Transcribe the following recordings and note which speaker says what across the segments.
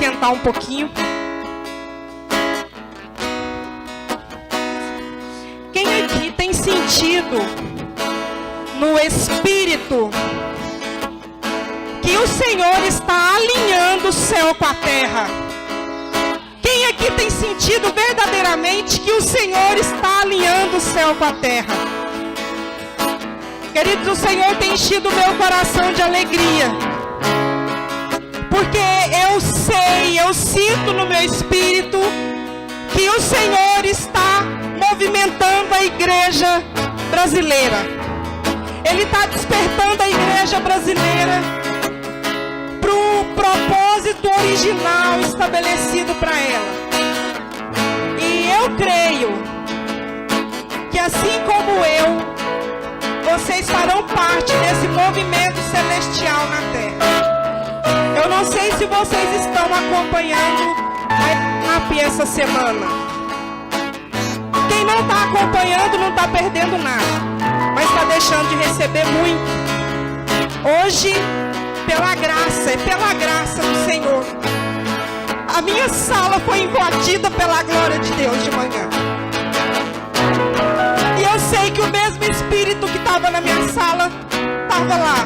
Speaker 1: esquentar um pouquinho. Quem aqui tem sentido no Espírito que o Senhor está alinhando o céu com a terra? Quem aqui tem sentido verdadeiramente que o Senhor está alinhando o céu com a terra? Queridos, o Senhor tem enchido o meu coração de alegria, porque eu sinto no meu espírito que o Senhor está movimentando a igreja brasileira. Ele está despertando a igreja brasileira para o propósito original estabelecido para ela. E eu creio que assim como vocês farão parte desse movimento celestial na terra. Eu não sei se vocês estão acompanhando a EMAP essa semana. Quem não está acompanhando não está perdendo nada, mas está deixando de receber muito. Hoje, pela graça do Senhor, a minha sala foi invadida pela glória de Deus de manhã. E eu sei que o mesmo Espírito que estava na minha sala estava lá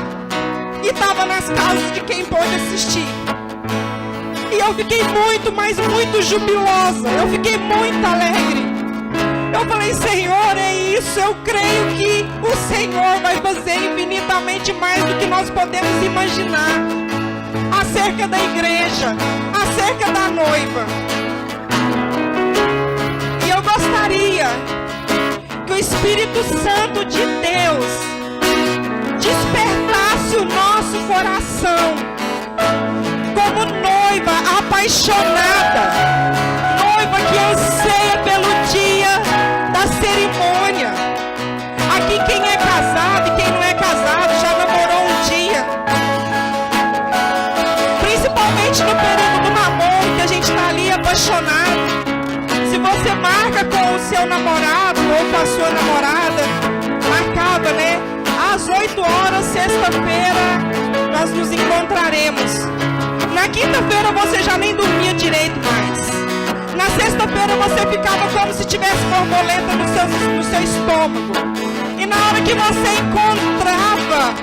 Speaker 1: e estava nas casas de quem pôde assistir. E eu fiquei muito, mas muito jubilosa. Eu fiquei muito alegre. Eu falei, Senhor, é isso. Eu creio que o Senhor vai fazer infinitamente mais do que nós podemos imaginar acerca da igreja, acerca da noiva. E eu gostaria que o Espírito Santo de Deus despertasse o nosso coração como noiva apaixonada, noiva que anseia pelo dia da cerimônia. Aqui quem é casado e quem não é casado já namorou um dia, principalmente no período do namoro, que a gente está ali apaixonado. Se você marca com o seu namorado ou com a sua namorada, marcava, né? Às 8 horas, sexta-feira, nós nos encontraremos. Na quinta-feira você já nem dormia direito mais. Na sexta-feira você ficava como se tivesse borboleta no seu estômago. E na hora que você encontrava,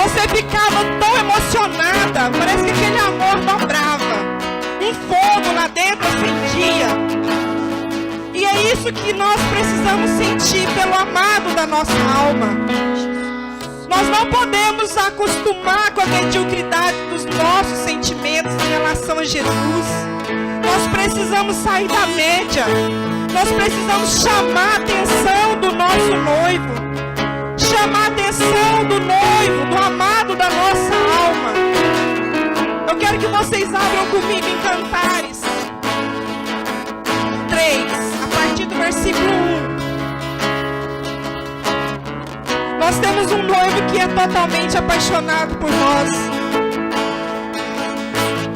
Speaker 1: você ficava tão emocionada, parece que aquele amor dobrava. Um fogo lá dentro acendia. E é isso que nós precisamos sentir pelo amado da nossa alma. Nós não podemos acostumar com a mediocridade dos nossos sentimentos em relação a Jesus. Nós precisamos sair da média. Nós precisamos chamar a atenção do nosso noivo. Chamar a atenção do noivo, do amado da nossa alma. Eu quero que vocês abram comigo em Cantares 3, a partir do versículo 1. Nós temos um noivo que é totalmente apaixonado por nós.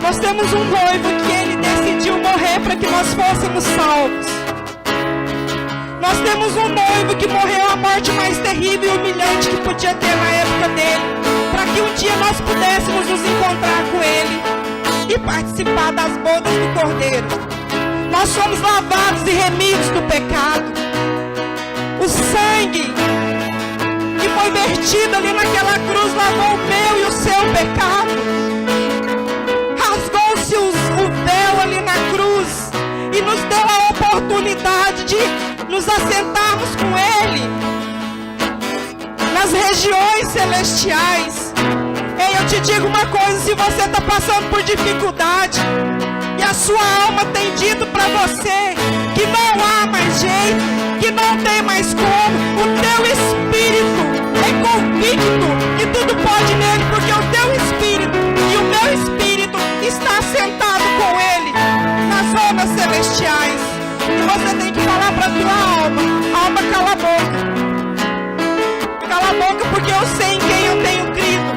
Speaker 1: Nós temos um noivo que ele decidiu morrer para que nós fôssemos salvos. Nós temos um noivo que morreu a morte mais terrível e humilhante que podia ter na época dele, para que um dia nós pudéssemos nos encontrar com ele e participar das bodas do Cordeiro. Nós somos lavados e remidos do pecado. O sangue que foi vertido ali naquela cruz lavou o meu e o seu pecado. Rasgou-se o véu ali na cruz e nos deu a oportunidade de nos assentarmos com ele nas regiões celestiais. Ei, eu te digo uma coisa, se você está passando por dificuldade e a sua alma tem dito para você que não há mais jeito, que não tem mais como, o teu espírito é convicto que tudo pode nele, porque o teu espírito e o meu espírito está sentado com ele nas zonas celestiais. E você tem que falar para a tua alma, cala a boca. Cala a boca, porque eu sei em quem eu tenho crido.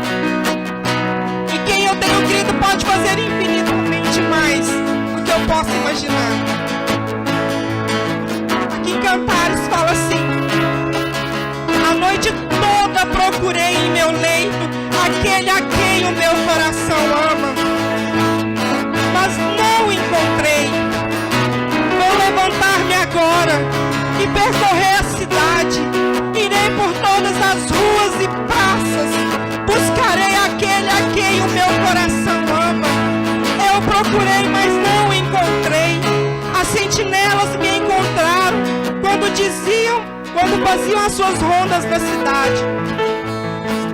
Speaker 1: E quem eu tenho crido pode fazer infinitamente mais do que eu posso imaginar. Aqui em Cantares fala assim: a noite toda procurei em meu leito aquele a quando faziam as suas rondas na cidade.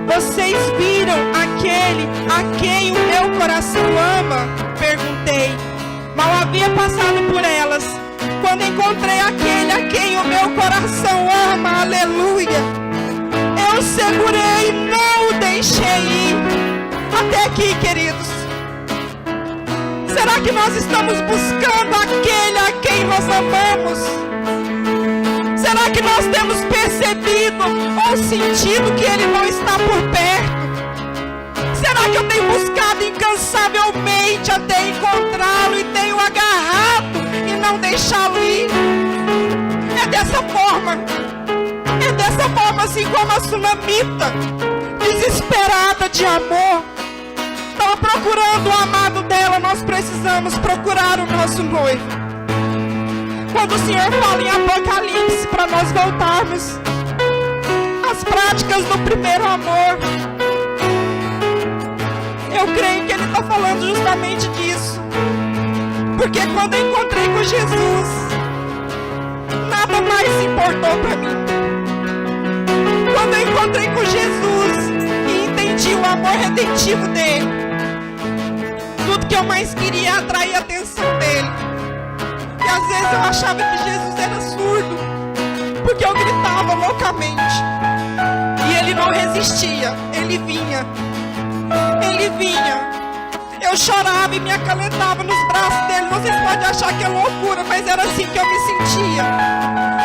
Speaker 1: Vocês viram aquele a quem o meu coração ama? Perguntei. Mal havia passado por elas, quando encontrei aquele a quem o meu coração ama. Aleluia. Eu segurei e não o deixei ir. Até aqui, queridos. Será que nós estamos buscando aquele a quem nós amamos? Será que nós temos percebido ou sentido que ele não está por perto? Será que eu tenho buscado incansavelmente até encontrá-lo e tenho agarrado e não deixá-lo ir? É dessa forma assim como a sunamita, desesperada de amor, estava procurando o amado dela. Nós precisamos procurar o nosso noivo. Quando o Senhor fala em Apocalipse para nós voltarmos às práticas do primeiro amor, eu creio que Ele está falando justamente disso. Porque quando eu encontrei com Jesus, nada mais importou para mim. Quando eu encontrei com Jesus e entendi o amor redentivo dele, tudo que eu mais queria é atrair a atenção dele. E às vezes eu achava que Jesus era surdo, porque eu gritava loucamente. E ele não resistia, ele vinha. Ele vinha. Eu chorava e me acalentava nos braços dele. Vocês podem achar que é loucura, mas era assim que eu me sentia.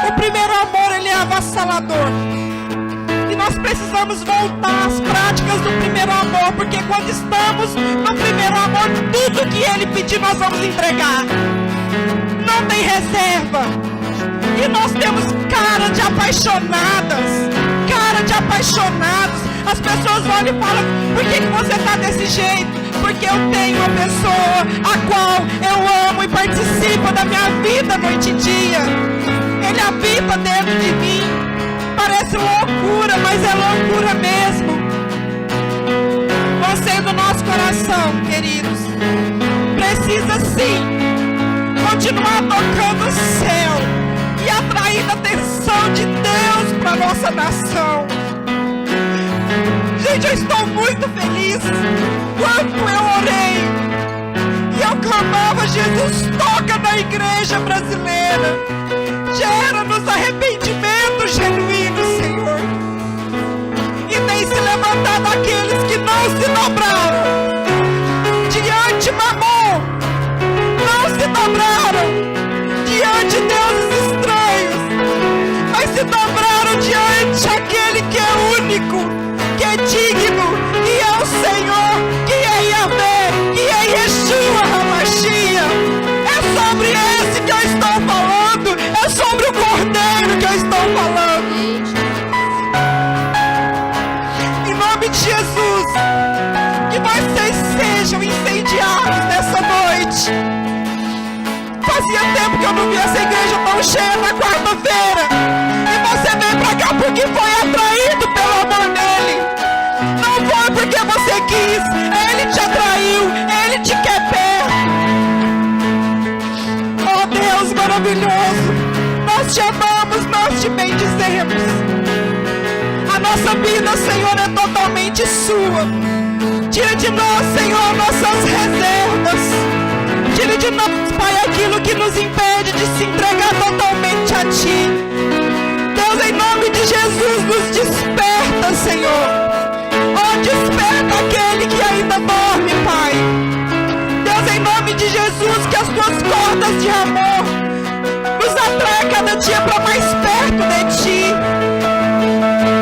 Speaker 1: O primeiro amor, ele é avassalador. E nós precisamos voltar às práticas do primeiro amor, porque quando estamos no primeiro amor, tudo que ele pedir nós vamos entregar. Não tem reserva. E nós temos cara de apaixonadas. Cara de apaixonados. As pessoas olham e falam: por que você está desse jeito? Porque eu tenho uma pessoa a qual eu amo e participa da minha vida noite e dia. Ele habita dentro de mim. Parece loucura, mas é loucura mesmo. O anseio do nosso coração, queridos, precisa sim continuar tocando o céu e atraindo a atenção de Deus para a nossa nação. Gente, eu estou muito feliz. Quando eu orei e eu clamava: Jesus, toca na igreja brasileira, gera-nos arrependimento genuíno, Senhor. E tem se levantado aqueles que não se dobraram diante Mamon, não se dobraram diante deuses estranhos, mas se dobraram diante aquele que é único, que é digno, que é o Senhor, que é Yahvé, que é Yeshua HaMashiach. É sobre esse que eu estou falando, é sobre o Cordeiro que eu estou falando. Em nome de Jesus, que vocês sejam incendiados nessa noite. Fazia tempo que eu não via essa igreja tão cheia na quarta-feira. E você veio pra cá porque foi atraído pelo amor dele. Não foi porque você quis. Ele te atraiu. Ele te quer perto. Oh Deus maravilhoso, nós te amamos, nós te bendizemos. A nossa vida, Senhor, é totalmente sua. Tira de nós, Senhor, nossas reservas. Tira de nós, Pai, aquilo que nos impede de se entregar totalmente a Ti. Deus, em nome de Jesus, nos desperta, Senhor. Oh, desperta aquele que ainda dorme, Pai. Deus, em nome de Jesus, que as Tuas cordas de amor nos atraem cada dia para mais perto de Ti.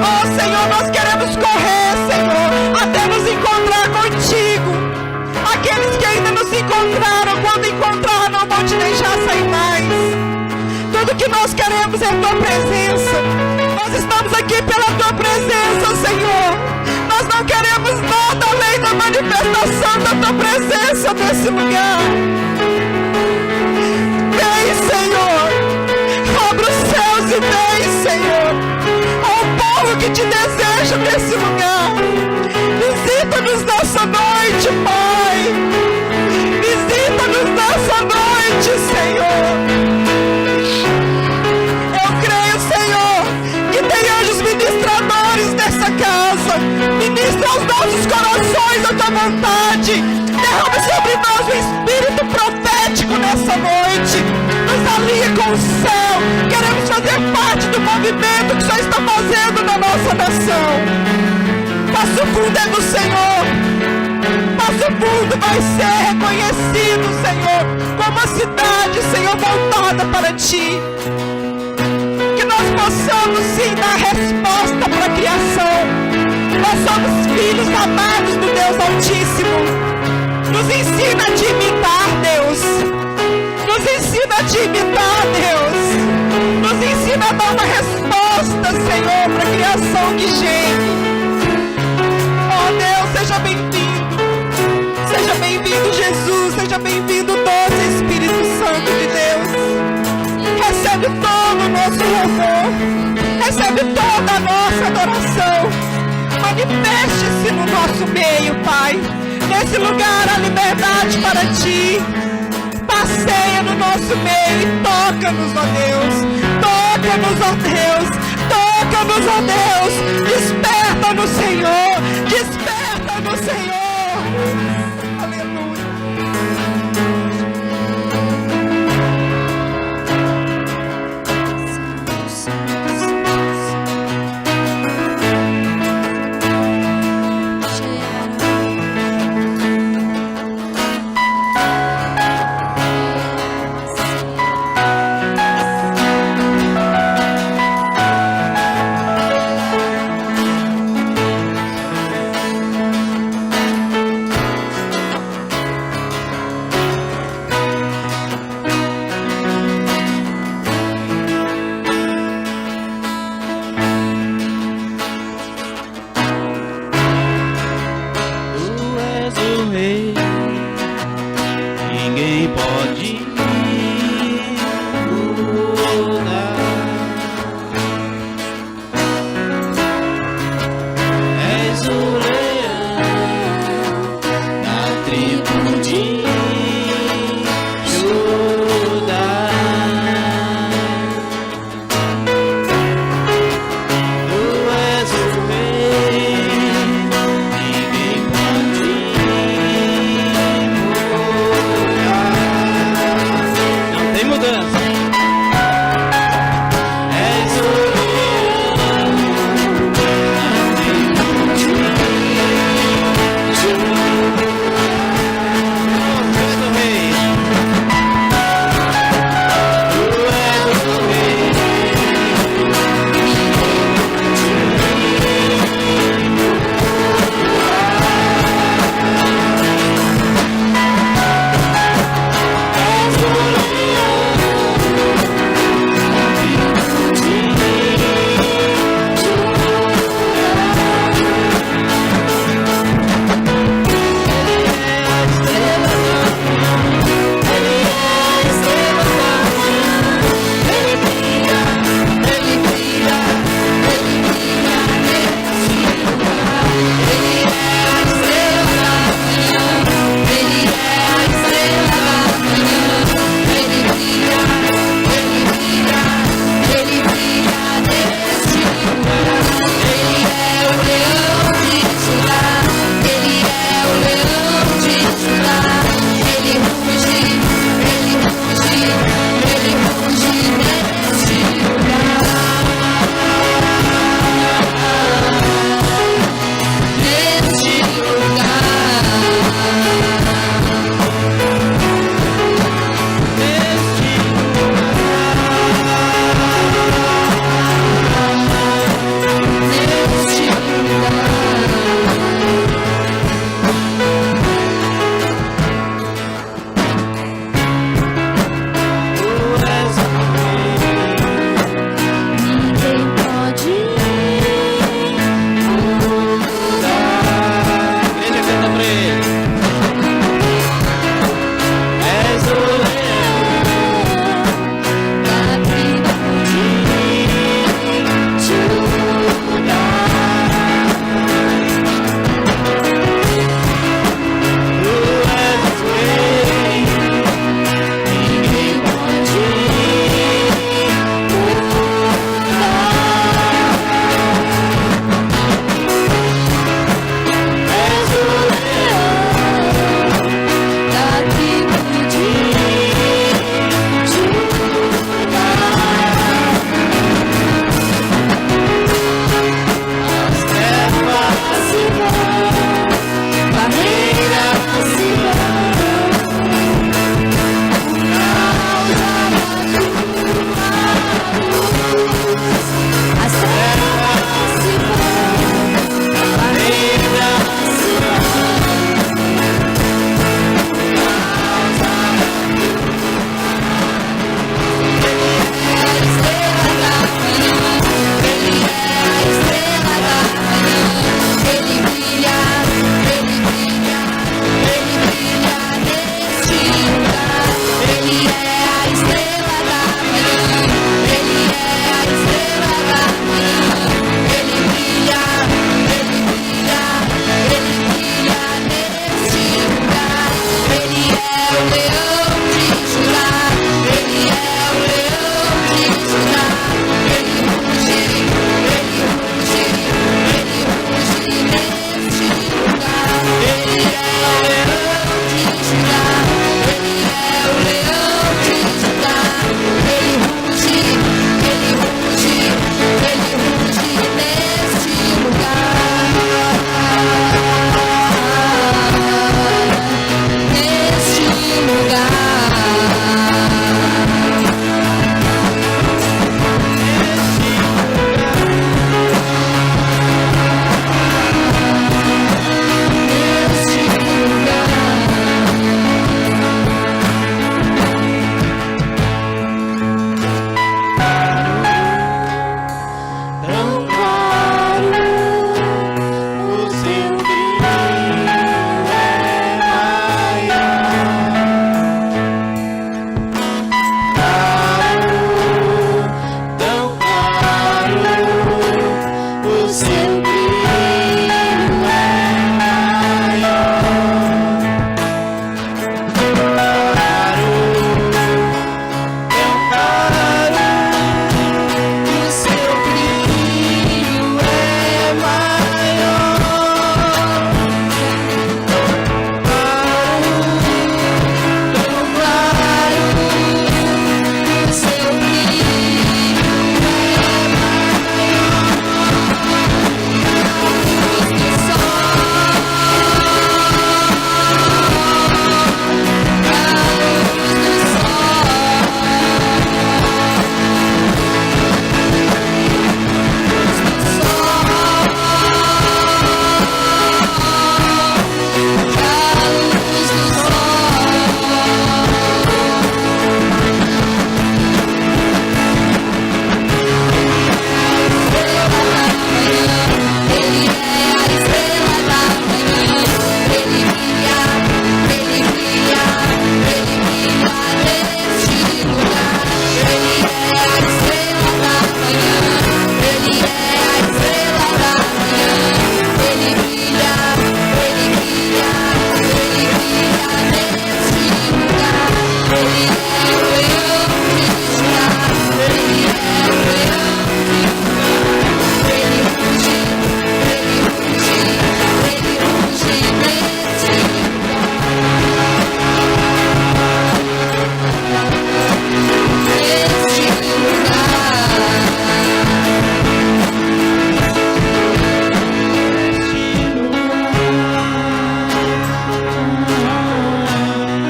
Speaker 1: Oh, Senhor, nós queremos correr, Senhor, até nos encontrar contigo. Aqueles que ainda não se encontraram, quando encontrar, não vão te deixar sair mais. Tudo que nós queremos é a Tua presença. Nós estamos aqui pela Tua presença, Senhor. Nós não queremos nada além da manifestação da Tua presença nesse lugar. Vem, Senhor. Abra os céus e vem, Senhor. Ao povo que te deseja nesse lugar. Visita-nos nessa noite, Pai. Visita-nos nessa noite, Senhor. Eu creio, Senhor, unção, queremos fazer parte do movimento que o Senhor está fazendo na nossa nação. Passo Fundo é do Senhor. Passo Fundo vai ser reconhecido, Senhor, como a cidade, Senhor, voltada para Ti. Que nós possamos sim dar resposta para a criação. Nós somos filhos amados do Deus Altíssimo. Nos ensina a te imitar, Deus. Nos ensina a te imitar, Deus. Nos ensina a dar uma resposta, Senhor, para a criação que geme. Oh Deus, seja bem-vindo. Seja bem-vindo, Jesus. Seja bem-vindo, doce Espírito Santo de Deus. Recebe todo o nosso louvor. Recebe toda a nossa adoração. Manifeste-se no nosso meio, Pai. Nesse lugar há liberdade para Ti. Passeia no nosso meio e toca-nos, ó Deus. Toca-nos, ó Deus. Toca-nos, ó Deus. Desperta no Senhor. Desperta no Senhor. Aleluia.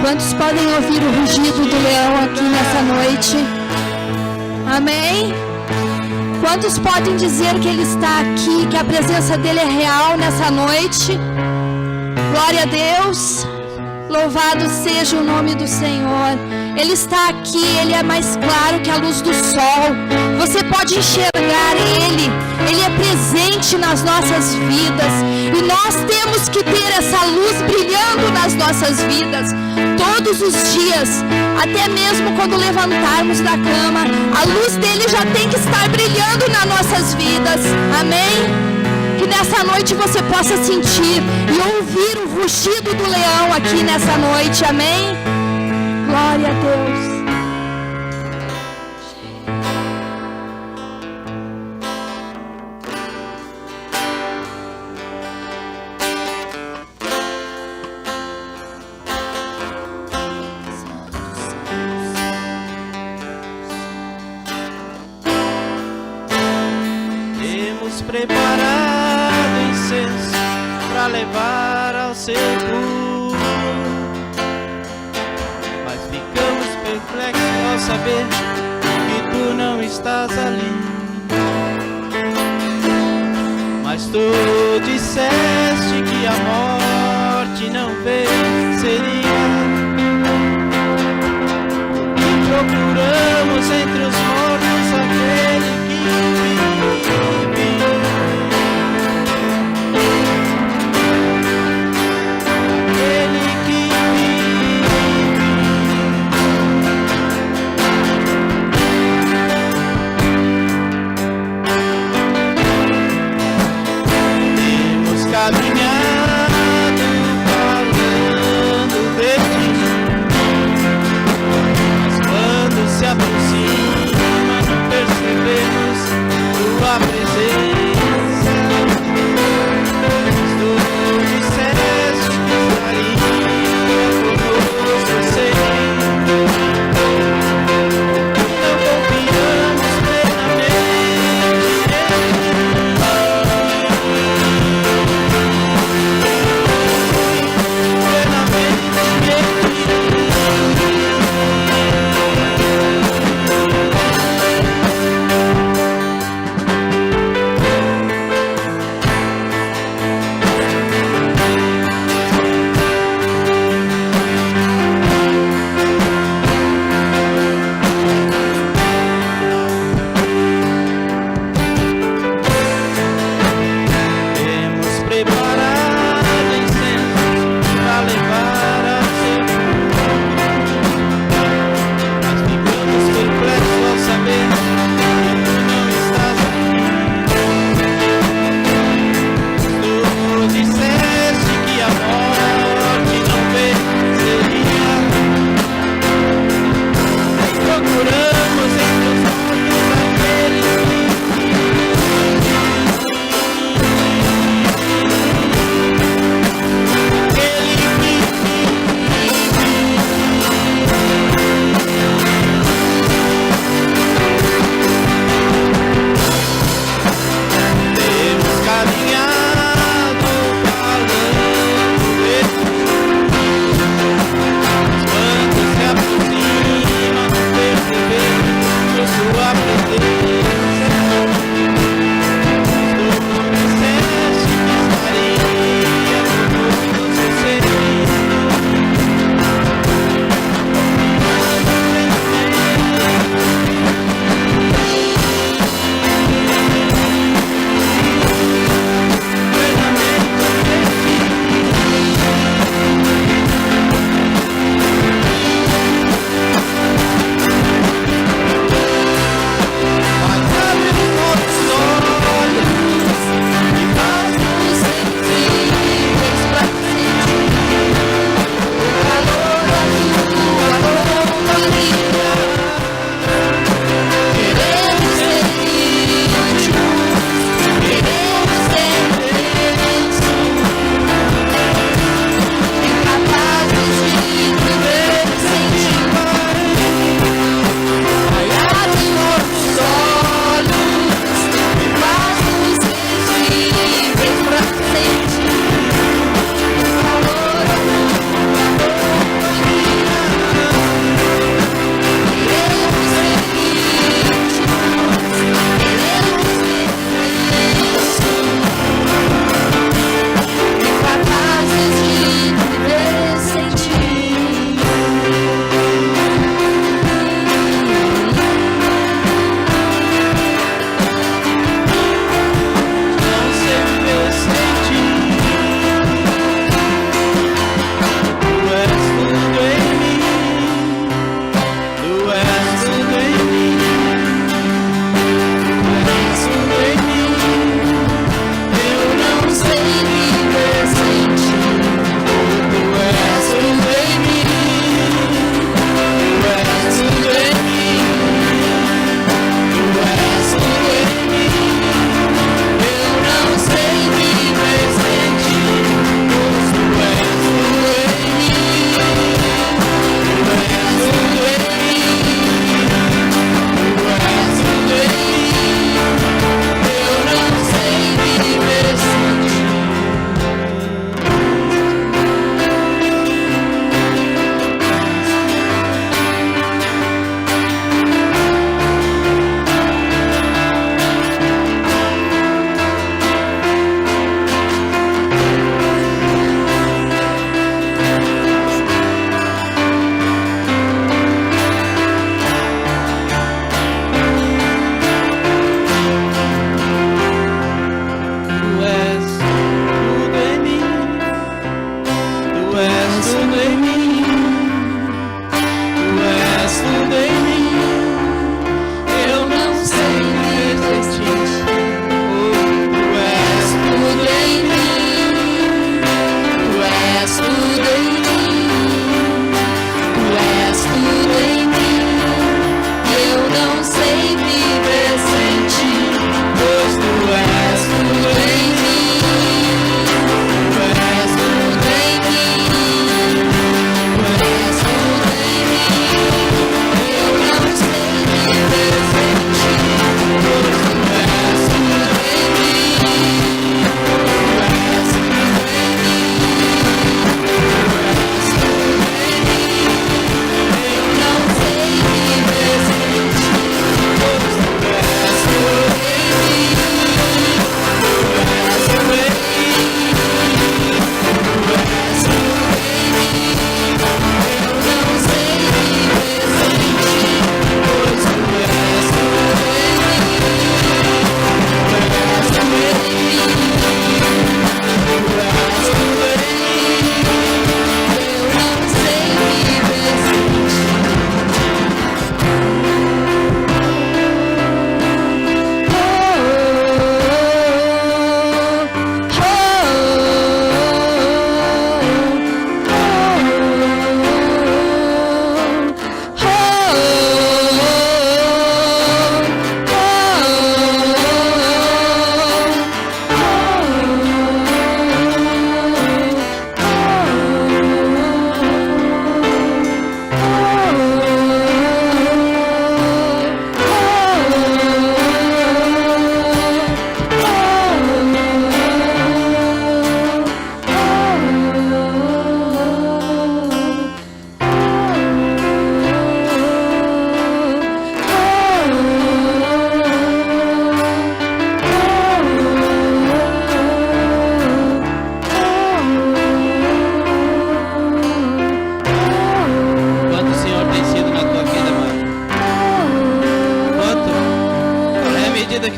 Speaker 2: Quantos podem ouvir o rugido do leão aqui nessa noite? Amém? Quantos podem dizer que Ele está aqui, que a presença dEle é real nessa noite? Glória a Deus. Louvado seja o nome do Senhor. Ele está aqui, Ele é mais claro que a luz do sol. Você pode enxergar Ele. Ele é presente nas nossas vidas. E nós temos que ter essa luz brilhando nas nossas vidas todos os dias. Até mesmo quando levantarmos da cama, a luz dele já tem que estar brilhando nas nossas vidas. Amém? Que nessa noite você possa sentir e ouvir o rugido do leão aqui nessa noite. Amém? Glória a Deus.
Speaker 3: Preparado incenso para levar ao sepulcro, mas ficamos perplexos ao saber que tu não estás ali. Mas tu disseste que a morte não venceria, e procuramos entre os mortos aquele que vive. Caminhado, falando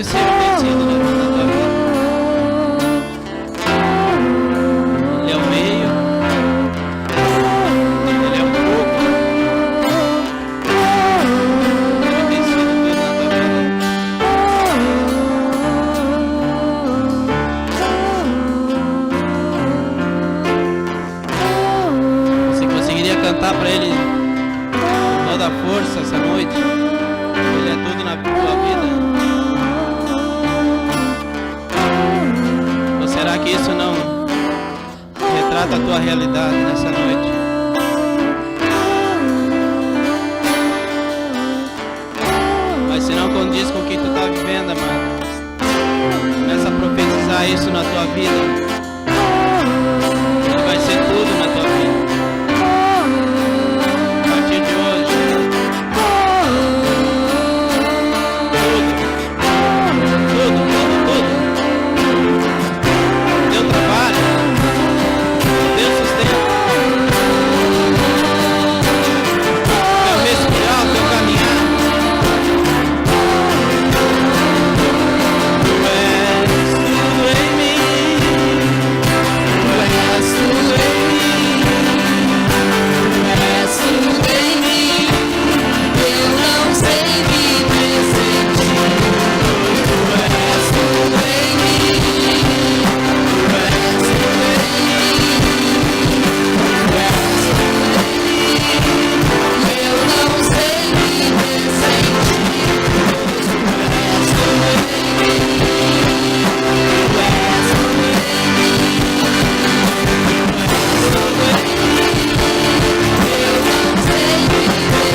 Speaker 3: que o Senhor tem sido na tua vida. Ele é o meio, Ele é o pouco, Ele tem sido tudo na tua vida. Você conseguiria cantar para Ele com toda a força essa noite? Ele é tudo na tua vida. Ou será que isso não retrata a tua realidade nessa noite? Mas se não condiz com o que tu está vivendo, amado, começa a profetizar isso na tua vida. Ele vai ser tudo na tua vida. A partir de hoje, tudo. Teu trabalho, teu sustento, teu respirar, teu caminhar. Tu és tudo em mim. Tu és tudo em mim. Tu és tudo em mim. Eu não sei viver sem ti. Tu és tudo em mim. Tu és tudo em mim. Tu és tudo em mim. Eu não sei viver sem ti. Tu és tudo em mim. Tu és tudo em mim. Tu és tudo em mim. Eu não sei viver sem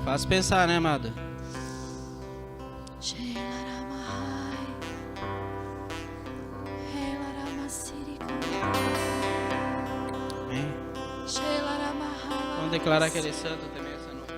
Speaker 3: Faz pensar, né, amado? Amém. Vamos declarar que Ele é santo também essa noite.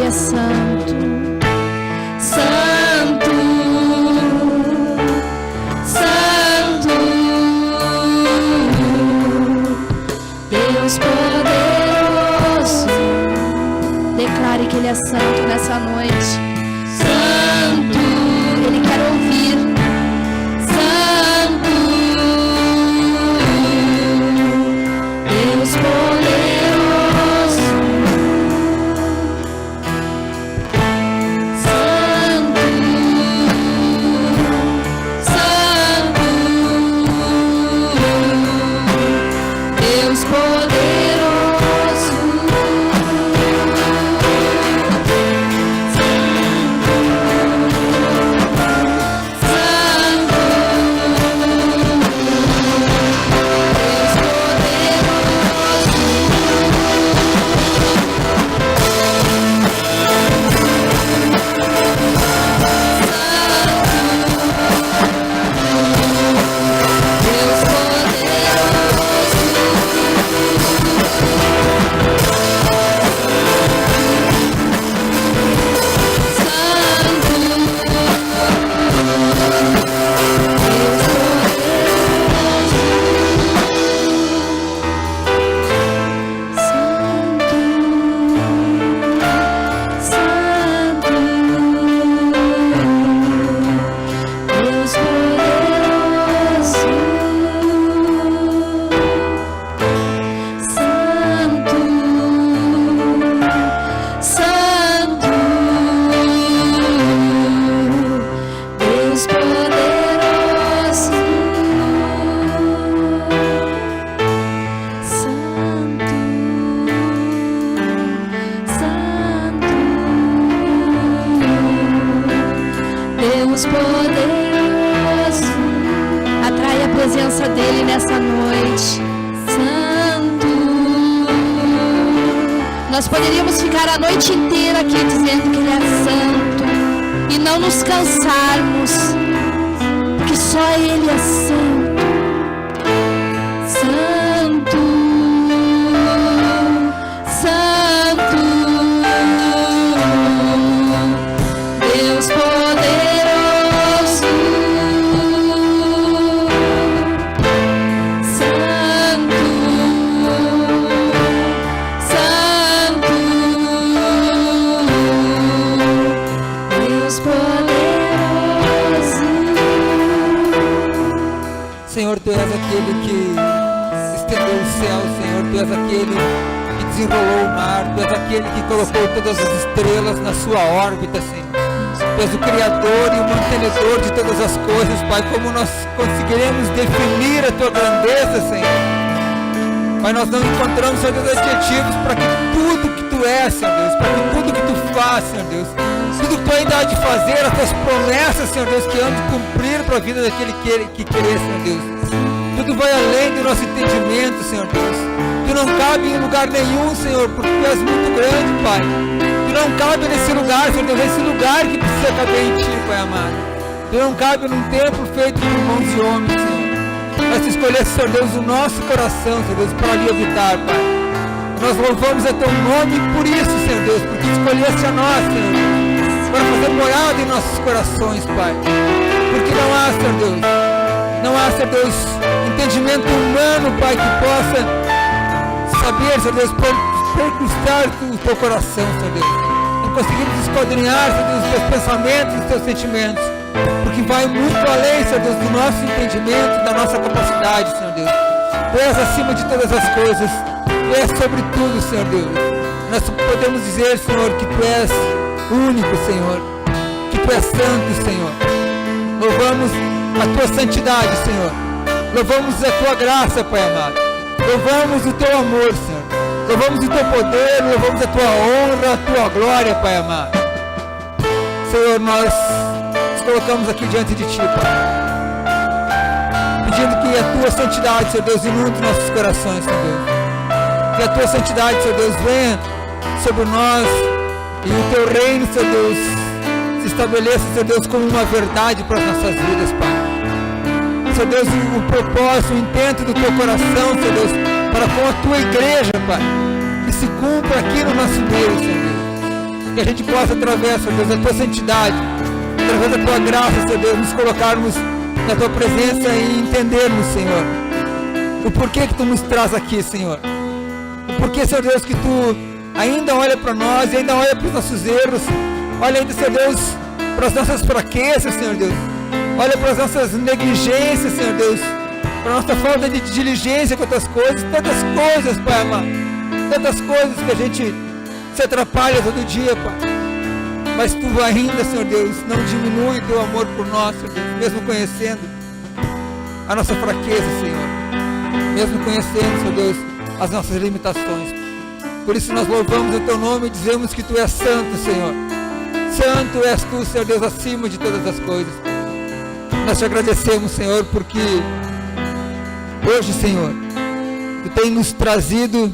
Speaker 2: é santo, santo, santo, Deus poderoso. Declare que Ele é santo nessa noite. Santo, Ele quer ouvir. Santo, Deus poderoso. Santo, santo, Deus poderoso. Dele nessa noite. Santo. Nós poderíamos ficar a noite inteira aqui dizendo que Ele é santo e não nos cansarmos, porque só Ele é santo. Santo, santo, Deus poderoso.
Speaker 4: Senhor, Tu és aquele que estendeu o céu, Senhor, Tu és aquele que desenrolou o mar, Tu és aquele que colocou todas as estrelas na sua órbita, Senhor. Tu és o Criador e o mantenedor de todas as coisas, Pai. Como nós conseguiremos definir a Tua grandeza, Senhor? Pai, nós não encontramos, Senhor Deus, adjetivos para que tudo que Tu és, Senhor Deus, para que tudo que Tu faz, Senhor Deus, tudo que Tu ainda há de fazer, as Tuas promessas, Senhor Deus, que hão de cumprir para a vida daquele que querer, Senhor Deus. Tudo vai além do nosso entendimento, Senhor Deus. Tu não cabe em lugar nenhum, Senhor, porque Tu és muito grande, Pai. Tu não cabe nesse lugar, Senhor Deus, esse lugar que precisa caber em Ti, Pai amado. Tu não cabe num templo feito por mãos de homens, Senhor. Mas Tu escolheste, Senhor Deus, o nosso coração, Senhor Deus, para ali habitar, Pai. Nós louvamos a Teu nome por isso, Senhor Deus, porque escolheste a nós, Senhor Deus, para fazer morada em nossos corações, Pai. Porque não há, Senhor Deus, entendimento humano, Pai, que possa saber, Senhor Deus, percustar o Teu coração, Senhor Deus. Não conseguimos esquadrinhar, Senhor Deus, os Teus pensamentos, os Teus sentimentos, porque vai muito além, Senhor Deus, do nosso entendimento, da nossa capacidade, Senhor Deus. Tu és acima de todas as coisas, Tu és sobre tudo, Senhor Deus. Nós podemos dizer, Senhor, que Tu és único, Senhor, que Tu és santo, Senhor. Louvamos a Tua santidade, Senhor. Louvamos a Tua graça, Pai amado. Louvamos o Teu amor, Senhor. Louvamos o Teu poder, louvamos a Tua honra, a Tua glória, Pai amado. Senhor, nós nos colocamos aqui diante de Ti, Pai, pedindo que a Tua santidade, Senhor Deus, inunde nossos corações, Senhor Deus. Que a Tua santidade, Senhor Deus, venha sobre nós e o Teu reino, Senhor Deus, se estabeleça, Senhor Deus, como uma verdade para as nossas vidas, Pai. Senhor Deus, o propósito, o intento do Teu coração, Senhor Deus, para com a Tua igreja, Pai, que se cumpra aqui no nosso meio, Senhor Deus. Que a gente possa, através, Senhor Deus, da tua santidade, através da tua graça, Senhor Deus, nos colocarmos na tua presença e entendermos, Senhor, o porquê que tu nos traz aqui, Senhor. O porquê, Senhor Deus, que tu ainda olha para nós e ainda olha para os nossos erros. Olha ainda, Senhor Deus, para as nossas fraquezas, Senhor Deus. Olha para as nossas negligências, Senhor Deus, para a nossa falta de diligência com outras coisas, tantas coisas, Pai amado, tantas coisas que a gente se atrapalha todo dia, Pai. Mas tu ainda, Senhor Deus, não diminui teu amor por nós, Senhor Deus, mesmo conhecendo a nossa fraqueza, Senhor, mesmo conhecendo, Senhor Deus, as nossas limitações. Por isso nós louvamos o teu nome e dizemos que tu és santo, Senhor. Santo és tu, Senhor Deus, acima de todas as coisas. Nós te agradecemos, Senhor, porque hoje, Senhor, tu tem nos trazido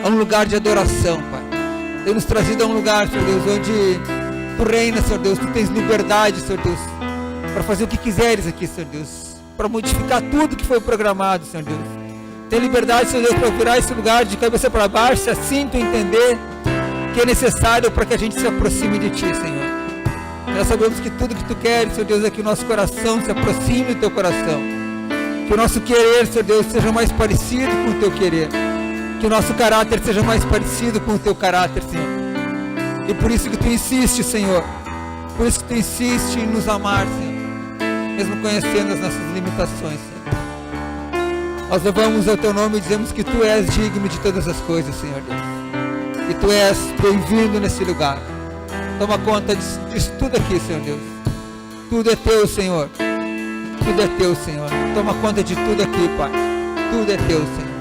Speaker 4: a um lugar de adoração, Pai. Tem nos trazido a um lugar, Senhor Deus, onde tu reinas, Senhor Deus. Tu tens liberdade, Senhor Deus, para fazer o que quiseres aqui, Senhor Deus, para modificar tudo que foi programado, Senhor Deus. Tem liberdade, Senhor Deus, para virar esse lugar de cabeça para baixo, se assim tu entender que é necessário para que a gente se aproxime de ti, Senhor. Nós sabemos que tudo que tu queres, Senhor Deus, é que o nosso coração se aproxime do teu coração. Que o nosso querer, Senhor Deus, seja mais parecido com o teu querer. Que o nosso caráter seja mais parecido com o teu caráter, Senhor. E por isso que tu insiste, Senhor. Por isso que tu insiste em nos amar, Senhor, mesmo conhecendo as nossas limitações, Senhor. Nós louvamos o teu nome e dizemos que tu és digno de todas as coisas, Senhor Deus. Que tu és bem-vindo nesse lugar. Toma conta disso tudo aqui, Senhor Deus. Tudo é teu, Senhor. Tudo é teu, Senhor. Toma conta de tudo aqui, Pai. Tudo é teu, Senhor.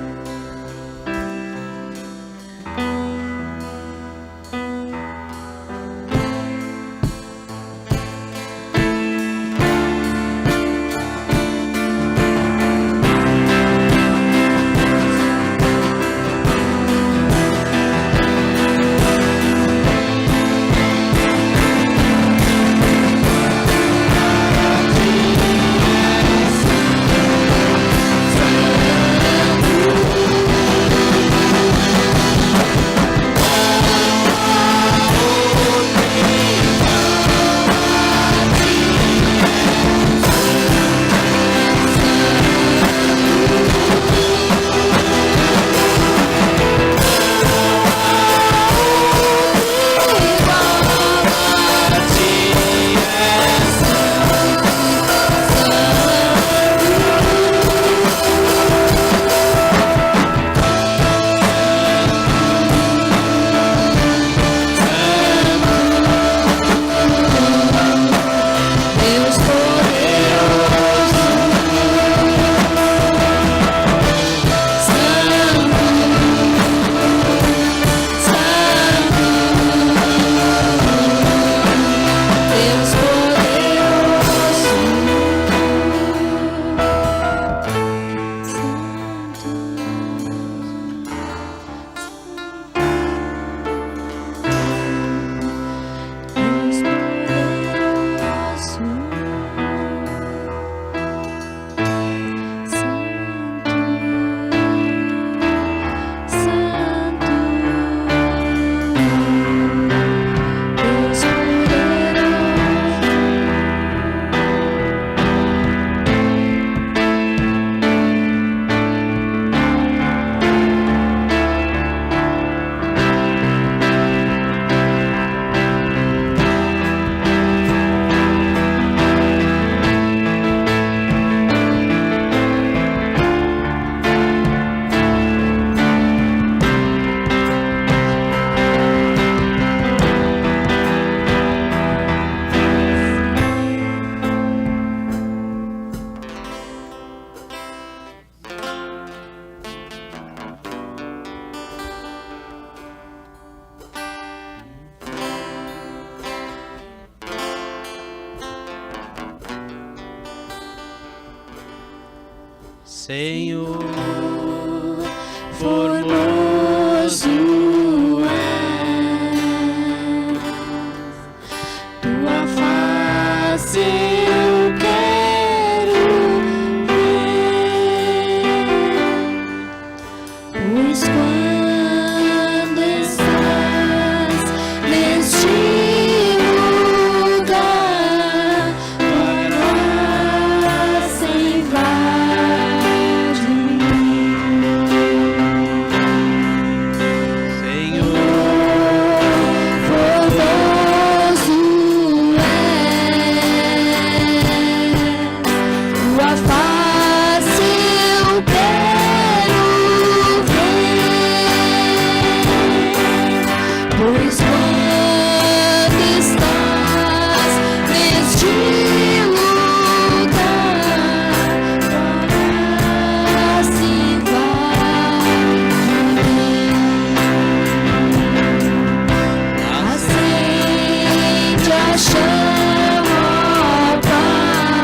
Speaker 3: Senhor, formoso és, tua face eu quero ver, pois quando estás neste
Speaker 2: Pois quando estás neste lugar, assim vai de mim. Acende a chama, ó Pai,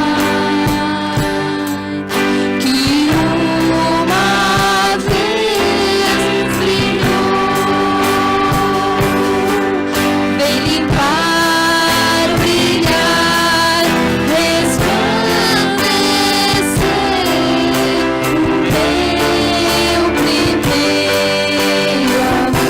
Speaker 2: que uma vez brilhou. Vem limpar, brilhar, resplandecer o meu primeiro amor.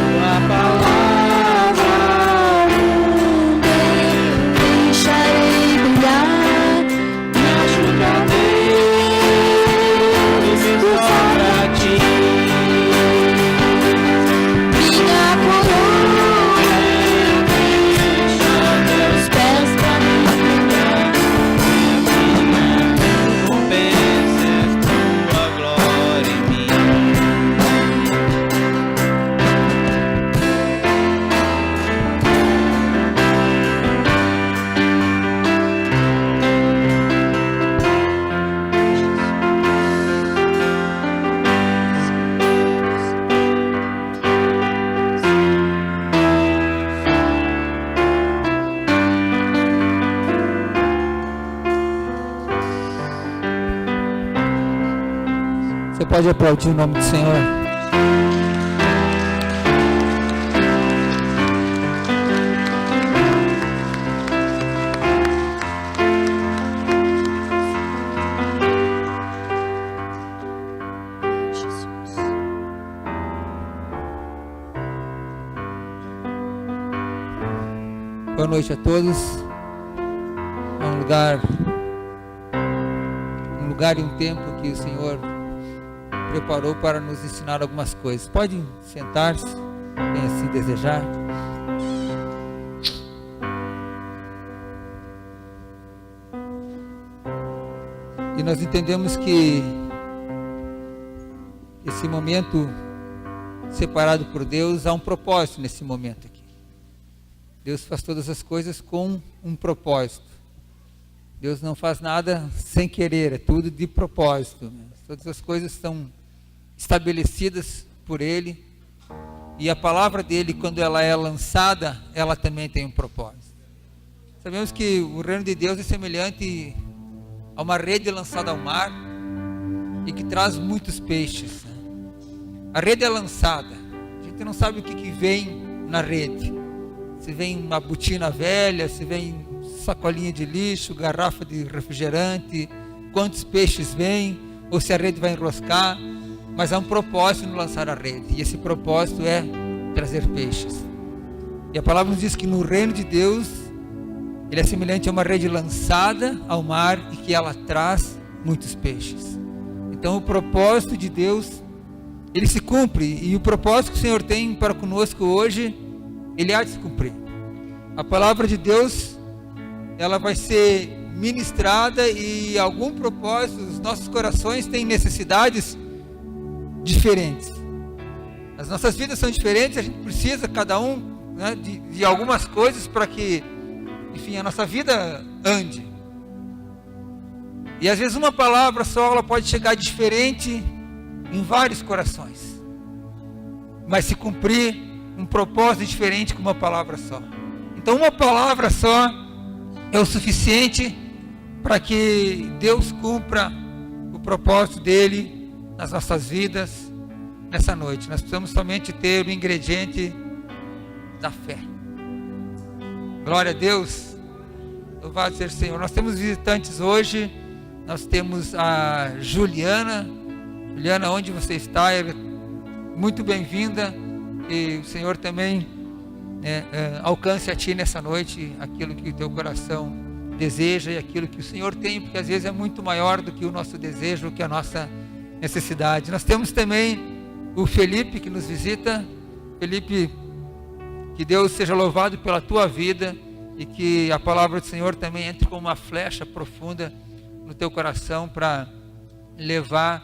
Speaker 3: Tua palavra
Speaker 2: Deixarei brilhar,
Speaker 3: me ajuda, Deus, só pra ti.
Speaker 2: minha coroa, meus pés pra mim.
Speaker 3: Recompensa tua glória em mim.
Speaker 4: Você pode aplaudir o nome do Senhor. Boa noite a todos. É um lugar e um tempo que o Senhor preparou para nos ensinar algumas coisas. Podem sentar-se, quem assim desejar. E nós entendemos que esse momento separado por Deus, há um propósito nesse momento aqui. Deus faz todas as coisas com um propósito. Deus não faz nada sem querer, é tudo de propósito. Todas as coisas são estabelecidas por Ele, e a palavra dele, quando ela é lançada, ela também tem um propósito. Sabemos que o reino de Deus é semelhante a uma rede lançada ao mar e que traz muitos peixes. A rede é lançada, a gente não sabe o que vem na rede. Se vem uma botina velha, se vem sacolinha de lixo, garrafa de refrigerante, quantos peixes vêm, ou se a rede vai enroscar. Mas há um propósito no lançar a rede, e esse propósito é trazer peixes. E a palavra nos diz que no reino de Deus, ele é semelhante a uma rede lançada ao mar e que ela traz muitos peixes. Então o propósito de Deus, ele se cumpre, e o propósito que o Senhor tem para conosco hoje, ele há de se cumprir. A palavra de Deus, ela vai ser ministrada, e algum propósito, os nossos corações têm necessidades diferentes. As nossas vidas são diferentes, a gente precisa, cada um, né, de algumas coisas para que, enfim, a nossa vida ande. E às vezes uma palavra só, ela pode chegar diferente em vários corações, mas se cumprir um propósito diferente com uma palavra só. Então uma palavra só é o suficiente para que Deus cumpra o propósito dele nas nossas vidas nessa noite. Nós precisamos somente ter o ingrediente da fé. Glória a Deus. Louvado seja o Senhor. Nós temos visitantes hoje. Nós temos a Juliana. Juliana, onde você está? muito bem-vinda, e o Senhor também alcance a ti nessa noite aquilo que o teu coração deseja e aquilo que o Senhor tem, porque às vezes é muito maior do que o nosso desejo, que a nossa necessidade. Nós temos também o Felipe que nos visita. Felipe, que Deus seja louvado pela tua vida e que a palavra do Senhor também entre como uma flecha profunda no teu coração para levar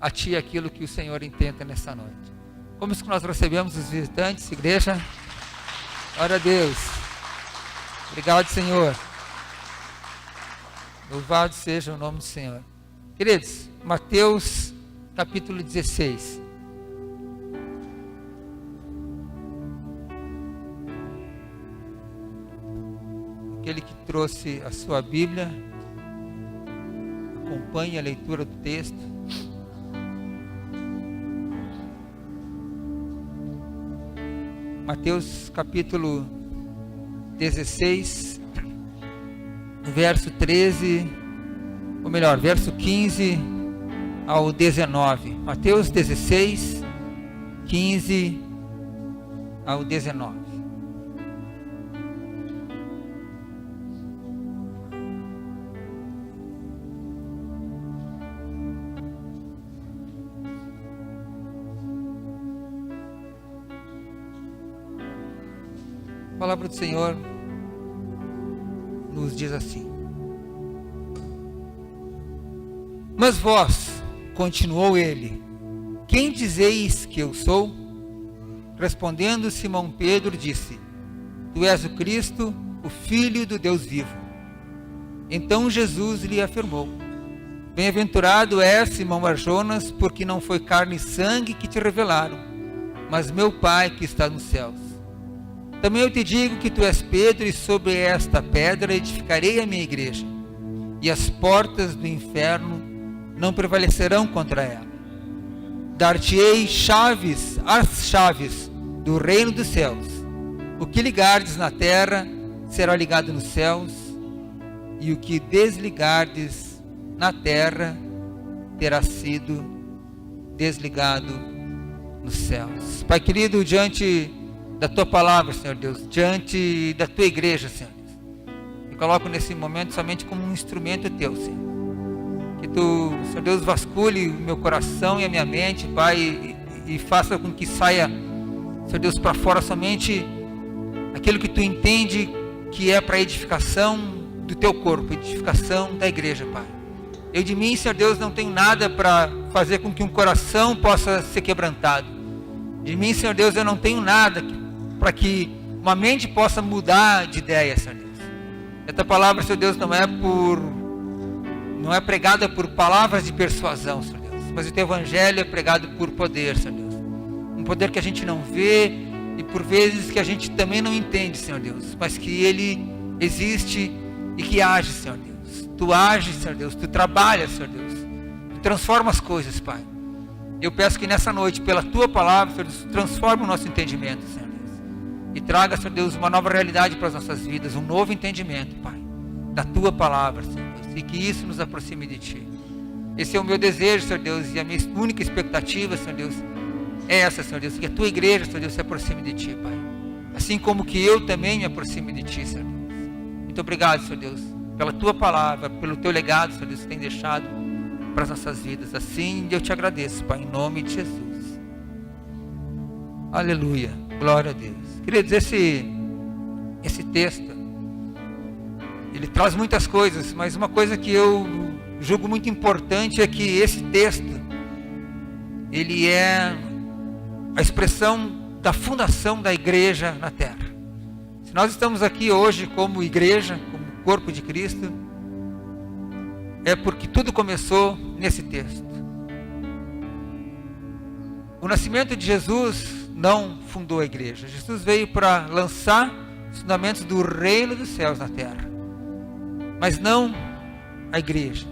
Speaker 4: a ti aquilo que o Senhor intenta nessa noite. Como que nós recebemos os visitantes, igreja? Glória a Deus. Obrigado, Senhor. Louvado seja o nome do Senhor. Queridos, Mateus capítulo 16. Aquele que trouxe a sua Bíblia, acompanhe a leitura do texto. Mateus capítulo 16, verso 13, ou melhor, verso 15 ao 19. Mateus 16, 15 ao 19. A palavra do Senhor nos diz assim: mas vós, continuou ele, quem dizeis que eu sou? Respondendo Simão Pedro disse: tu és o Cristo, o Filho do Deus vivo. Então Jesus lhe afirmou: bem-aventurado és, Simão Barjonas, porque não foi carne e sangue que te revelaram, mas meu Pai que está nos céus. Também eu te digo que tu és Pedro, e sobre esta pedra edificarei a minha igreja, e as portas do inferno não prevalecerão contra ela. Dar-te-ei as chaves do reino dos céus. O que ligardes na terra será ligado nos céus, e o que desligardes na terra terá sido desligado nos céus. Pai querido, diante da tua palavra, Senhor Deus, diante da tua igreja, Senhor Deus, me coloco nesse momento somente como um instrumento teu, Senhor. Que tu, Senhor Deus, vasculhe o meu coração e a minha mente, Pai, e faça com que saia, Senhor Deus, para fora somente aquilo que tu entende que é para edificação do teu corpo, edificação da igreja, Pai. Eu de mim, Senhor Deus, não tenho nada para fazer com que um coração possa ser quebrantado. De mim, Senhor Deus, eu não tenho nada para que uma mente possa mudar de ideia, Senhor Deus. Essa palavra, Senhor Deus, não é pregada por palavras de persuasão, Senhor Deus, mas o teu evangelho é pregado por poder, Senhor Deus. Um poder que a gente não vê e por vezes que a gente também não entende, Senhor Deus, mas que ele existe e que age, Senhor Deus. Tu ages, Senhor Deus, tu trabalhas, Senhor Deus, tu transforma as coisas, Pai. Eu peço que nessa noite, pela tua palavra, Senhor Deus, transforme o nosso entendimento, Senhor Deus, e traga, Senhor Deus, uma nova realidade para as nossas vidas, um novo entendimento, Pai, da tua palavra, Senhor Deus, e que isso nos aproxime de ti. Esse é o meu desejo, Senhor Deus, e a minha única expectativa, Senhor Deus, é essa, Senhor Deus, que a tua igreja, Senhor Deus, se aproxime de ti, Pai, assim como que eu também me aproxime de ti, Senhor Deus. Muito obrigado, Senhor Deus, pela tua palavra, pelo teu legado, Senhor Deus, que tem deixado para as nossas vidas. Assim eu te agradeço, Pai, em nome de Jesus. Aleluia, glória a Deus. Queridos, esse texto, ele traz muitas coisas, mas uma coisa que eu julgo muito importante é que esse texto, ele é a expressão da fundação da igreja na terra. Se nós estamos aqui hoje como igreja, como corpo de Cristo, é porque tudo começou nesse texto. O nascimento de Jesus não fundou a igreja. Jesus veio para lançar os fundamentos do reino dos céus na terra, mas não a igreja.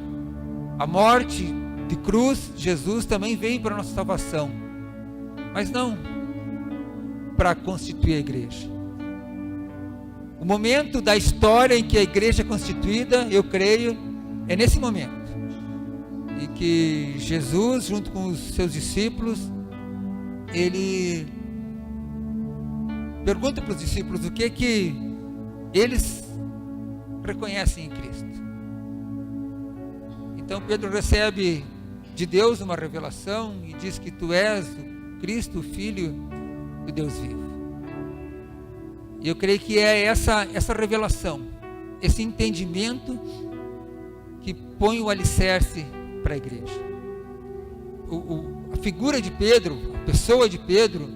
Speaker 4: A morte de cruz, Jesus também veio para a nossa salvação, mas não para constituir a igreja. O momento da história em que a igreja é constituída, eu creio, é nesse momento em que Jesus, junto com os seus discípulos, ele pergunta para os discípulos o que eles reconhecem em Cristo. Então Pedro recebe de Deus uma revelação e diz que tu és o Cristo, o Filho do Deus vivo. E eu creio que é essa revelação, esse entendimento que põe o alicerce para a igreja. A figura de Pedro, a pessoa de Pedro,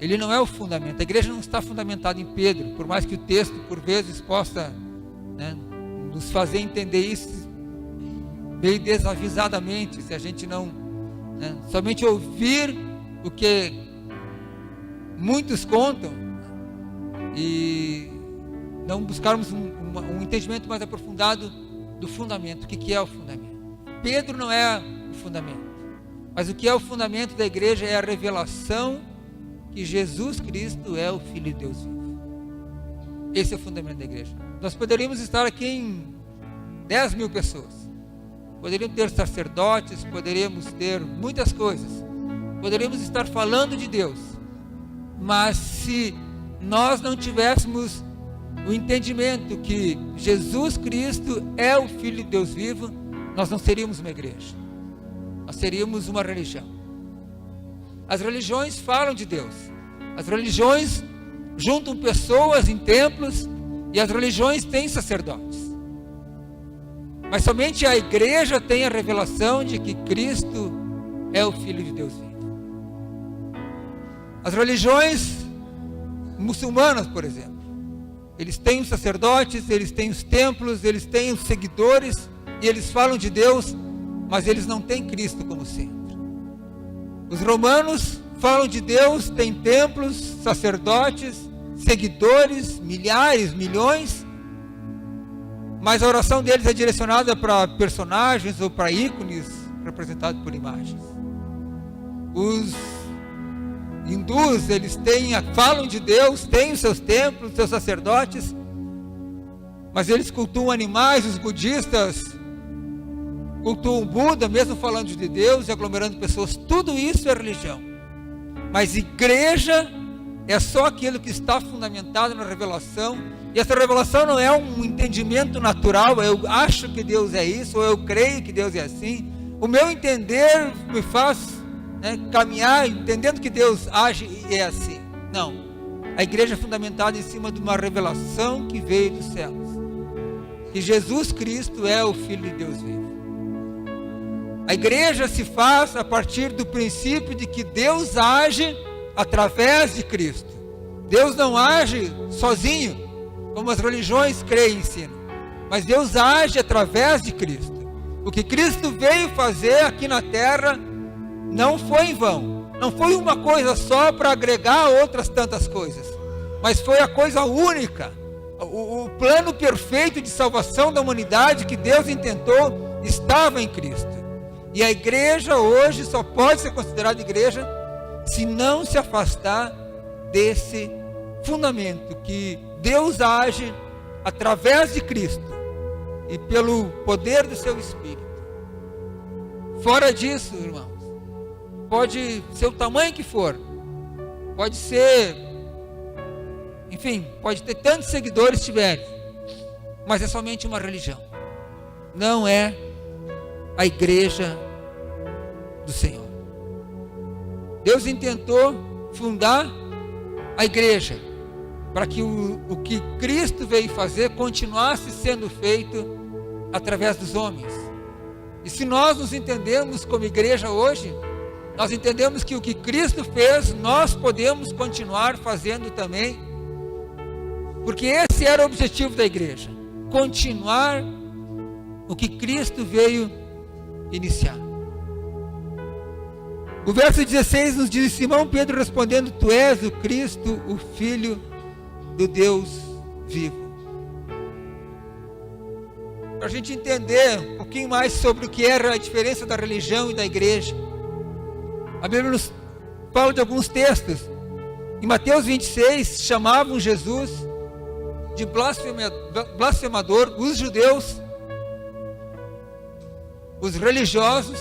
Speaker 4: ele não é o fundamento. A igreja não está fundamentada em Pedro, por mais que o texto por vezes possa, né, nos fazer entender isso meio desavisadamente, se a gente não, né, somente ouvir o que muitos contam e não buscarmos um entendimento mais aprofundado do fundamento. O que é o fundamento? Pedro não é o fundamento, mas o que é o fundamento da igreja é a revelação que Jesus Cristo é o Filho de Deus vivo. Esse é o fundamento da igreja. Nós poderíamos estar aqui em 10 mil pessoas, poderíamos ter sacerdotes, poderíamos ter muitas coisas, poderíamos estar falando de Deus, mas se nós não tivéssemos o entendimento que Jesus Cristo é o Filho de Deus vivo, nós não seríamos uma igreja, nós seríamos uma religião. As religiões falam de Deus, as religiões juntam pessoas em templos e as religiões têm sacerdotes, mas somente a igreja tem a revelação de que Cristo é o Filho de Deus vivo. As religiões muçulmanas, por exemplo, eles têm os sacerdotes, eles têm os templos, eles têm os seguidores e eles falam de Deus, mas eles não têm Cristo como centro. Os romanos falam de Deus, têm templos, sacerdotes, seguidores, milhares, milhões, mas a oração deles é direcionada para personagens ou para ícones representados por imagens. Os hindus, eles falam de Deus, têm os seus templos, os seus sacerdotes, mas eles cultuam animais. Os budistas cultuam Buda, mesmo falando de Deus e aglomerando pessoas. Tudo isso é religião, mas igreja é só aquilo que está fundamentado na revelação, e essa revelação não é um entendimento natural, eu acho que Deus é isso, ou eu creio que Deus é assim, o meu entender me faz, né, caminhar entendendo que Deus age e é assim. Não, a igreja é fundamentada em cima de uma revelação que veio dos céus, que Jesus Cristo é o Filho de Deus vivo. A igreja se faz a partir do princípio de que Deus age através de Cristo. Deus não age sozinho, como as religiões creem e ensinam, mas Deus age através de Cristo. O que Cristo veio fazer aqui na terra não foi em vão, não foi uma coisa só para agregar outras tantas coisas, mas foi a coisa única, o plano perfeito de salvação da humanidade que Deus intentou estava em Cristo. E a igreja hoje só pode ser considerada igreja se não se afastar desse fundamento, que Deus age através de Cristo e pelo poder do seu Espírito. Fora disso, irmãos, pode ser o tamanho que for, pode ser, enfim, pode ter tantos seguidores tiverem, mas é somente uma religião, não é a igreja do Senhor. Deus intentou fundar a igreja para que o que Cristo veio fazer continuasse sendo feito através dos homens. E se nós nos entendemos como igreja hoje, nós entendemos que o que Cristo fez, nós podemos continuar fazendo também, porque esse era o objetivo da igreja, continuar o que Cristo veio iniciar. O verso 16 nos diz: Simão Pedro respondendo, tu és o Cristo, o Filho do Deus vivo. Para a gente entender um pouquinho mais sobre o que era a diferença da religião e da igreja, a Bíblia nos fala de alguns textos. Em Mateus 26, chamavam Jesus de blasfemador, os judeus, os religiosos,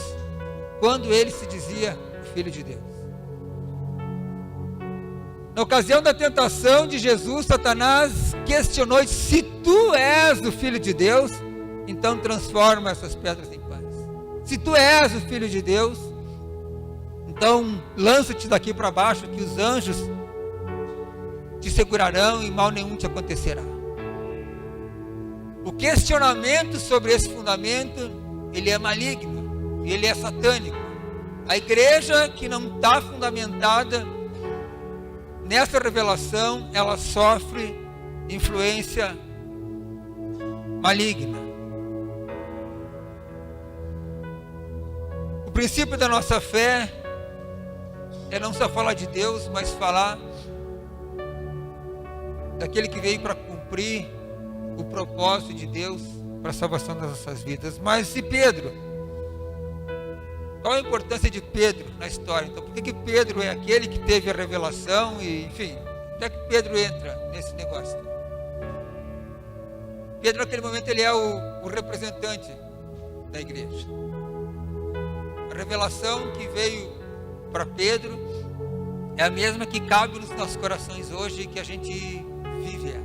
Speaker 4: quando ele se dizia o Filho de Deus. Na ocasião da tentação de Jesus, Satanás questionou: se tu és o Filho de Deus, então transforma essas pedras em pães. Se tu és o Filho de Deus, então lança-te daqui para baixo, que os anjos te segurarão e mal nenhum te acontecerá. O questionamento sobre esse fundamento, ele é maligno, ele é satânico. A igreja que não está fundamentada nessa revelação, ela sofre influência maligna. O princípio da nossa fé é não só falar de Deus, mas falar daquele que veio para cumprir o propósito de Deus para a salvação das nossas vidas. Mas e Pedro? Qual a importância de Pedro na história? Então, por que Pedro é aquele que teve a revelação? E, enfim, onde é que Pedro entra nesse negócio? Pedro, naquele momento, ele é o representante da igreja. A revelação que veio para Pedro é a mesma que cabe nos nossos corações hoje, que a gente vive.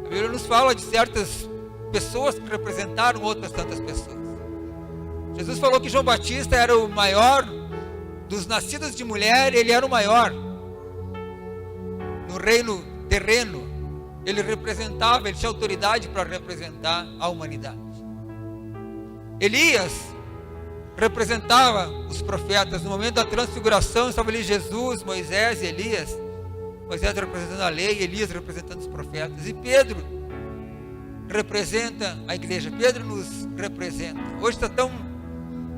Speaker 4: A Bíblia nos fala de certas pessoas que representaram outras tantas pessoas. Jesus falou que João Batista era o maior dos nascidos de mulher, ele era o maior no reino terreno. Ele representava, ele tinha autoridade para representar a humanidade. Elias representava os profetas. No momento da transfiguração estava ali Jesus, Moisés e Elias. Moisés representando a lei, Elias representando os profetas. E Pedro representa a igreja. Pedro nos representa. Hoje está tão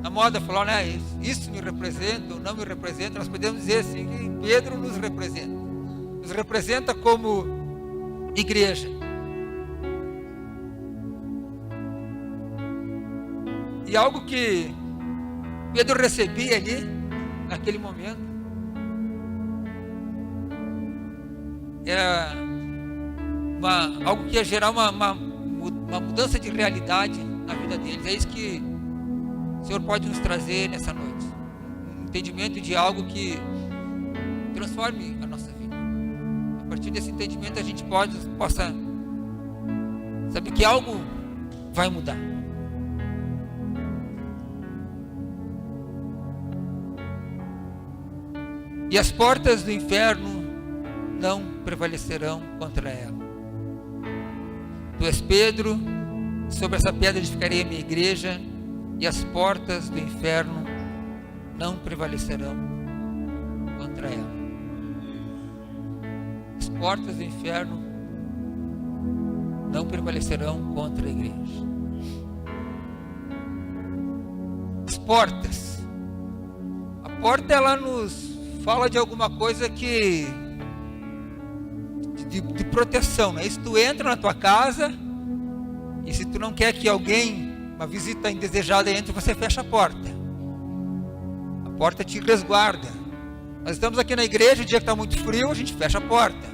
Speaker 4: na moda falar, né? Isso me representa ou não me representa. Nós podemos dizer assim que Pedro nos representa. Nos representa como igreja. E algo que Pedro recebia ali, naquele momento, era algo que ia gerar uma mudança de realidade na vida deles. É isso que o Senhor pode nos trazer nessa noite. Um entendimento de algo que transforme a nossa vida. A partir desse entendimento a gente possa saber que algo vai mudar. E as portas do inferno não prevalecerão contra ela. Tu és Pedro, sobre essa pedra edificarei a minha igreja, e as portas do inferno não prevalecerão contra ela. As portas do inferno não prevalecerão contra a igreja. As portas. A porta, ela nos fala de alguma coisa que de proteção, né? Se tu entra na tua casa e se tu não quer que alguém, uma visita indesejada entre, você fecha a porta. A porta te resguarda. Nós estamos aqui na igreja, o dia que está muito frio, a gente fecha a porta.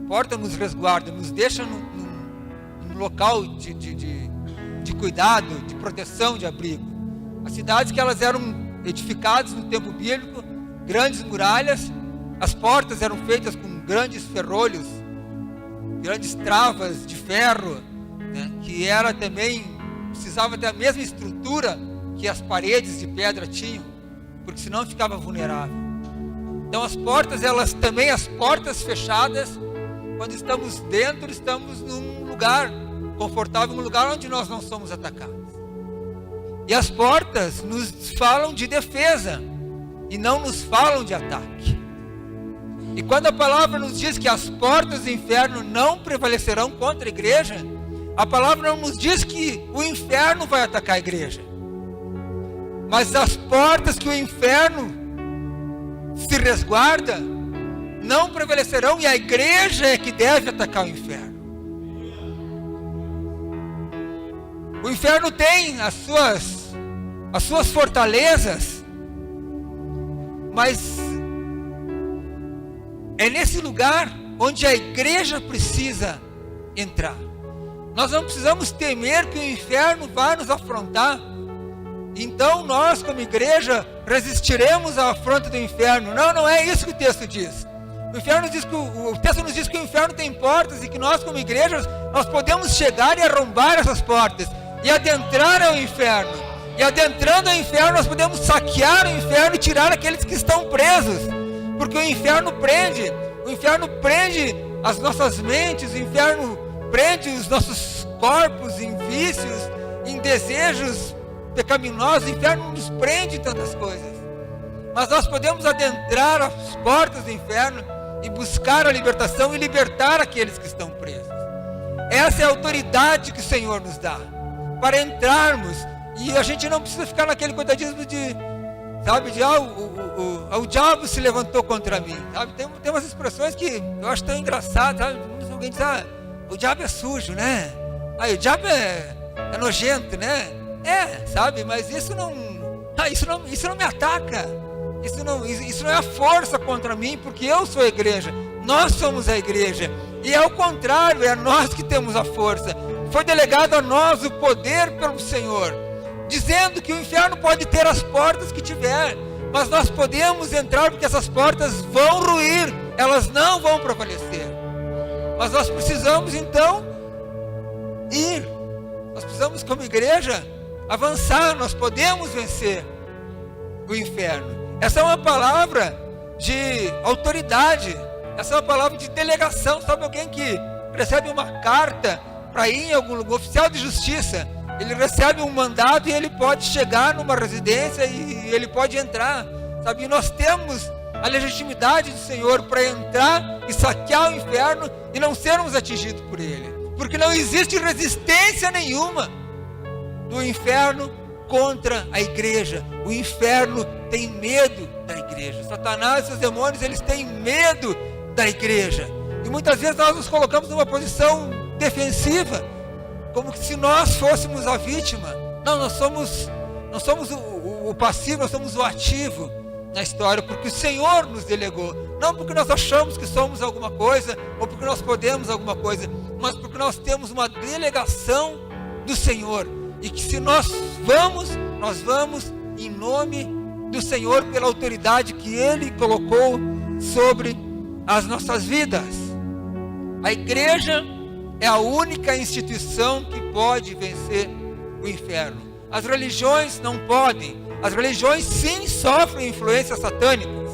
Speaker 4: A porta nos resguarda, nos deixa num local de cuidado, de proteção, de abrigo. As cidades que elas eram edificadas no tempo bíblico, grandes muralhas, as portas eram feitas com grandes ferrolhos, grandes travas de ferro, né, que era também, precisava ter a mesma estrutura que as paredes de pedra tinham, porque senão ficava vulnerável. Então as portas, elas também, as portas fechadas, quando estamos dentro, estamos num lugar confortável, um lugar onde nós não somos atacados. E as portas nos falam de defesa e não nos falam de ataque. E quando a palavra nos diz que as portas do inferno não prevalecerão contra a igreja, a palavra não nos diz que o inferno vai atacar a igreja, mas as portas que o inferno se resguarda não prevalecerão, e a igreja é que deve atacar o inferno. O inferno tem as suas fortalezas, mas é nesse lugar onde a igreja precisa entrar. Nós não precisamos temer que o inferno vá nos afrontar. Então nós, como igreja, resistiremos à afronta do inferno. Não é isso que o texto diz. O inferno diz que o texto nos diz que o inferno tem portas e que nós, como igrejas, nós podemos chegar e arrombar essas portas e adentrar ao inferno. E adentrando ao inferno, nós podemos saquear o inferno e tirar aqueles que estão presos, porque o inferno prende as nossas mentes, o inferno prende os nossos corpos em vícios, em desejos pecaminosos. O inferno nos prende em tantas coisas, mas nós podemos adentrar as portas do inferno e buscar a libertação e libertar aqueles que estão presos. Essa é a autoridade que o Senhor nos dá para entrarmos, e a gente não precisa ficar naquele coitadismo de, sabe, de o diabo se levantou contra mim, sabe? Tem umas expressões que eu acho tão engraçadas, sabe? Alguém diz, o diabo é sujo, né? O diabo é nojento, né? Sabe? Mas isso não me ataca. Isso não é a força contra mim, porque eu sou a igreja. Nós somos a igreja. E ao contrário, é nós que temos a força. Foi delegado a nós o poder pelo Senhor, dizendo que o inferno pode ter as portas que tiver, mas nós podemos entrar, porque essas portas vão ruir, elas não vão prevalecer. Mas nós precisamos então ir. Nós precisamos, como igreja, avançar. Nós podemos vencer o inferno. Essa é uma palavra de autoridade. Essa é uma palavra de delegação. Sabe, alguém que recebe uma carta para ir em algum lugar, oficial de justiça, ele recebe um mandado e ele pode chegar numa residência e ele pode entrar, sabe? E nós temos a legitimidade do Senhor para entrar e saquear o inferno e não sermos atingidos por ele, porque não existe resistência nenhuma do inferno contra a igreja. O inferno tem medo da igreja. Satanás e seus demônios, eles têm medo da igreja, e muitas vezes nós nos colocamos numa posição defensiva, como que se nós fôssemos a vítima. Não, nós somos o passivo, nós somos o ativo na história, porque o Senhor nos delegou, não porque nós achamos que somos alguma coisa, ou porque nós podemos alguma coisa, mas porque nós temos uma delegação do Senhor, e que se nós vamos em nome do Senhor, pela autoridade que Ele colocou sobre as nossas vidas. A igreja é a única instituição que pode vencer o inferno. As religiões não podem. As religiões sim sofrem influências satânicas,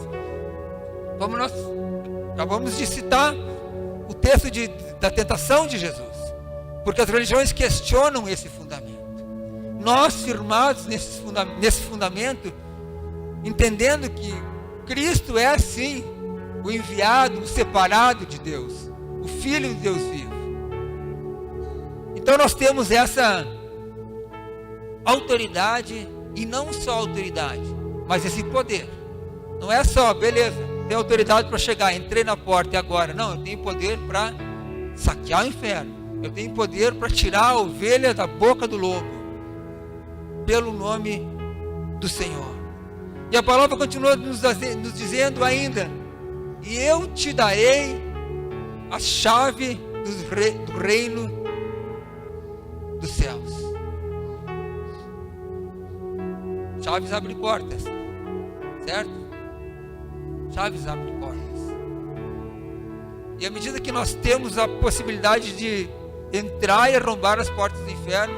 Speaker 4: como nós acabamos de citar o texto da tentação de Jesus, porque as religiões questionam esse fundamento. Nós, firmados nesse fundamento, entendendo que Cristo é sim o enviado, o separado de Deus, o Filho de Deus vivo. Então nós temos essa autoridade, e não só autoridade, mas esse poder. Não é só, beleza, tenho autoridade para chegar, entrei na porta e agora? Não, eu tenho poder para saquear o inferno. Eu tenho poder para tirar a ovelha da boca do lobo, pelo nome do Senhor. E a palavra continua nos dizendo ainda: e eu te darei a chave do reino dos céus. Chaves abrem portas, certo? Chaves abrem portas. E à medida que nós temos a possibilidade de entrar e arrombar as portas do inferno,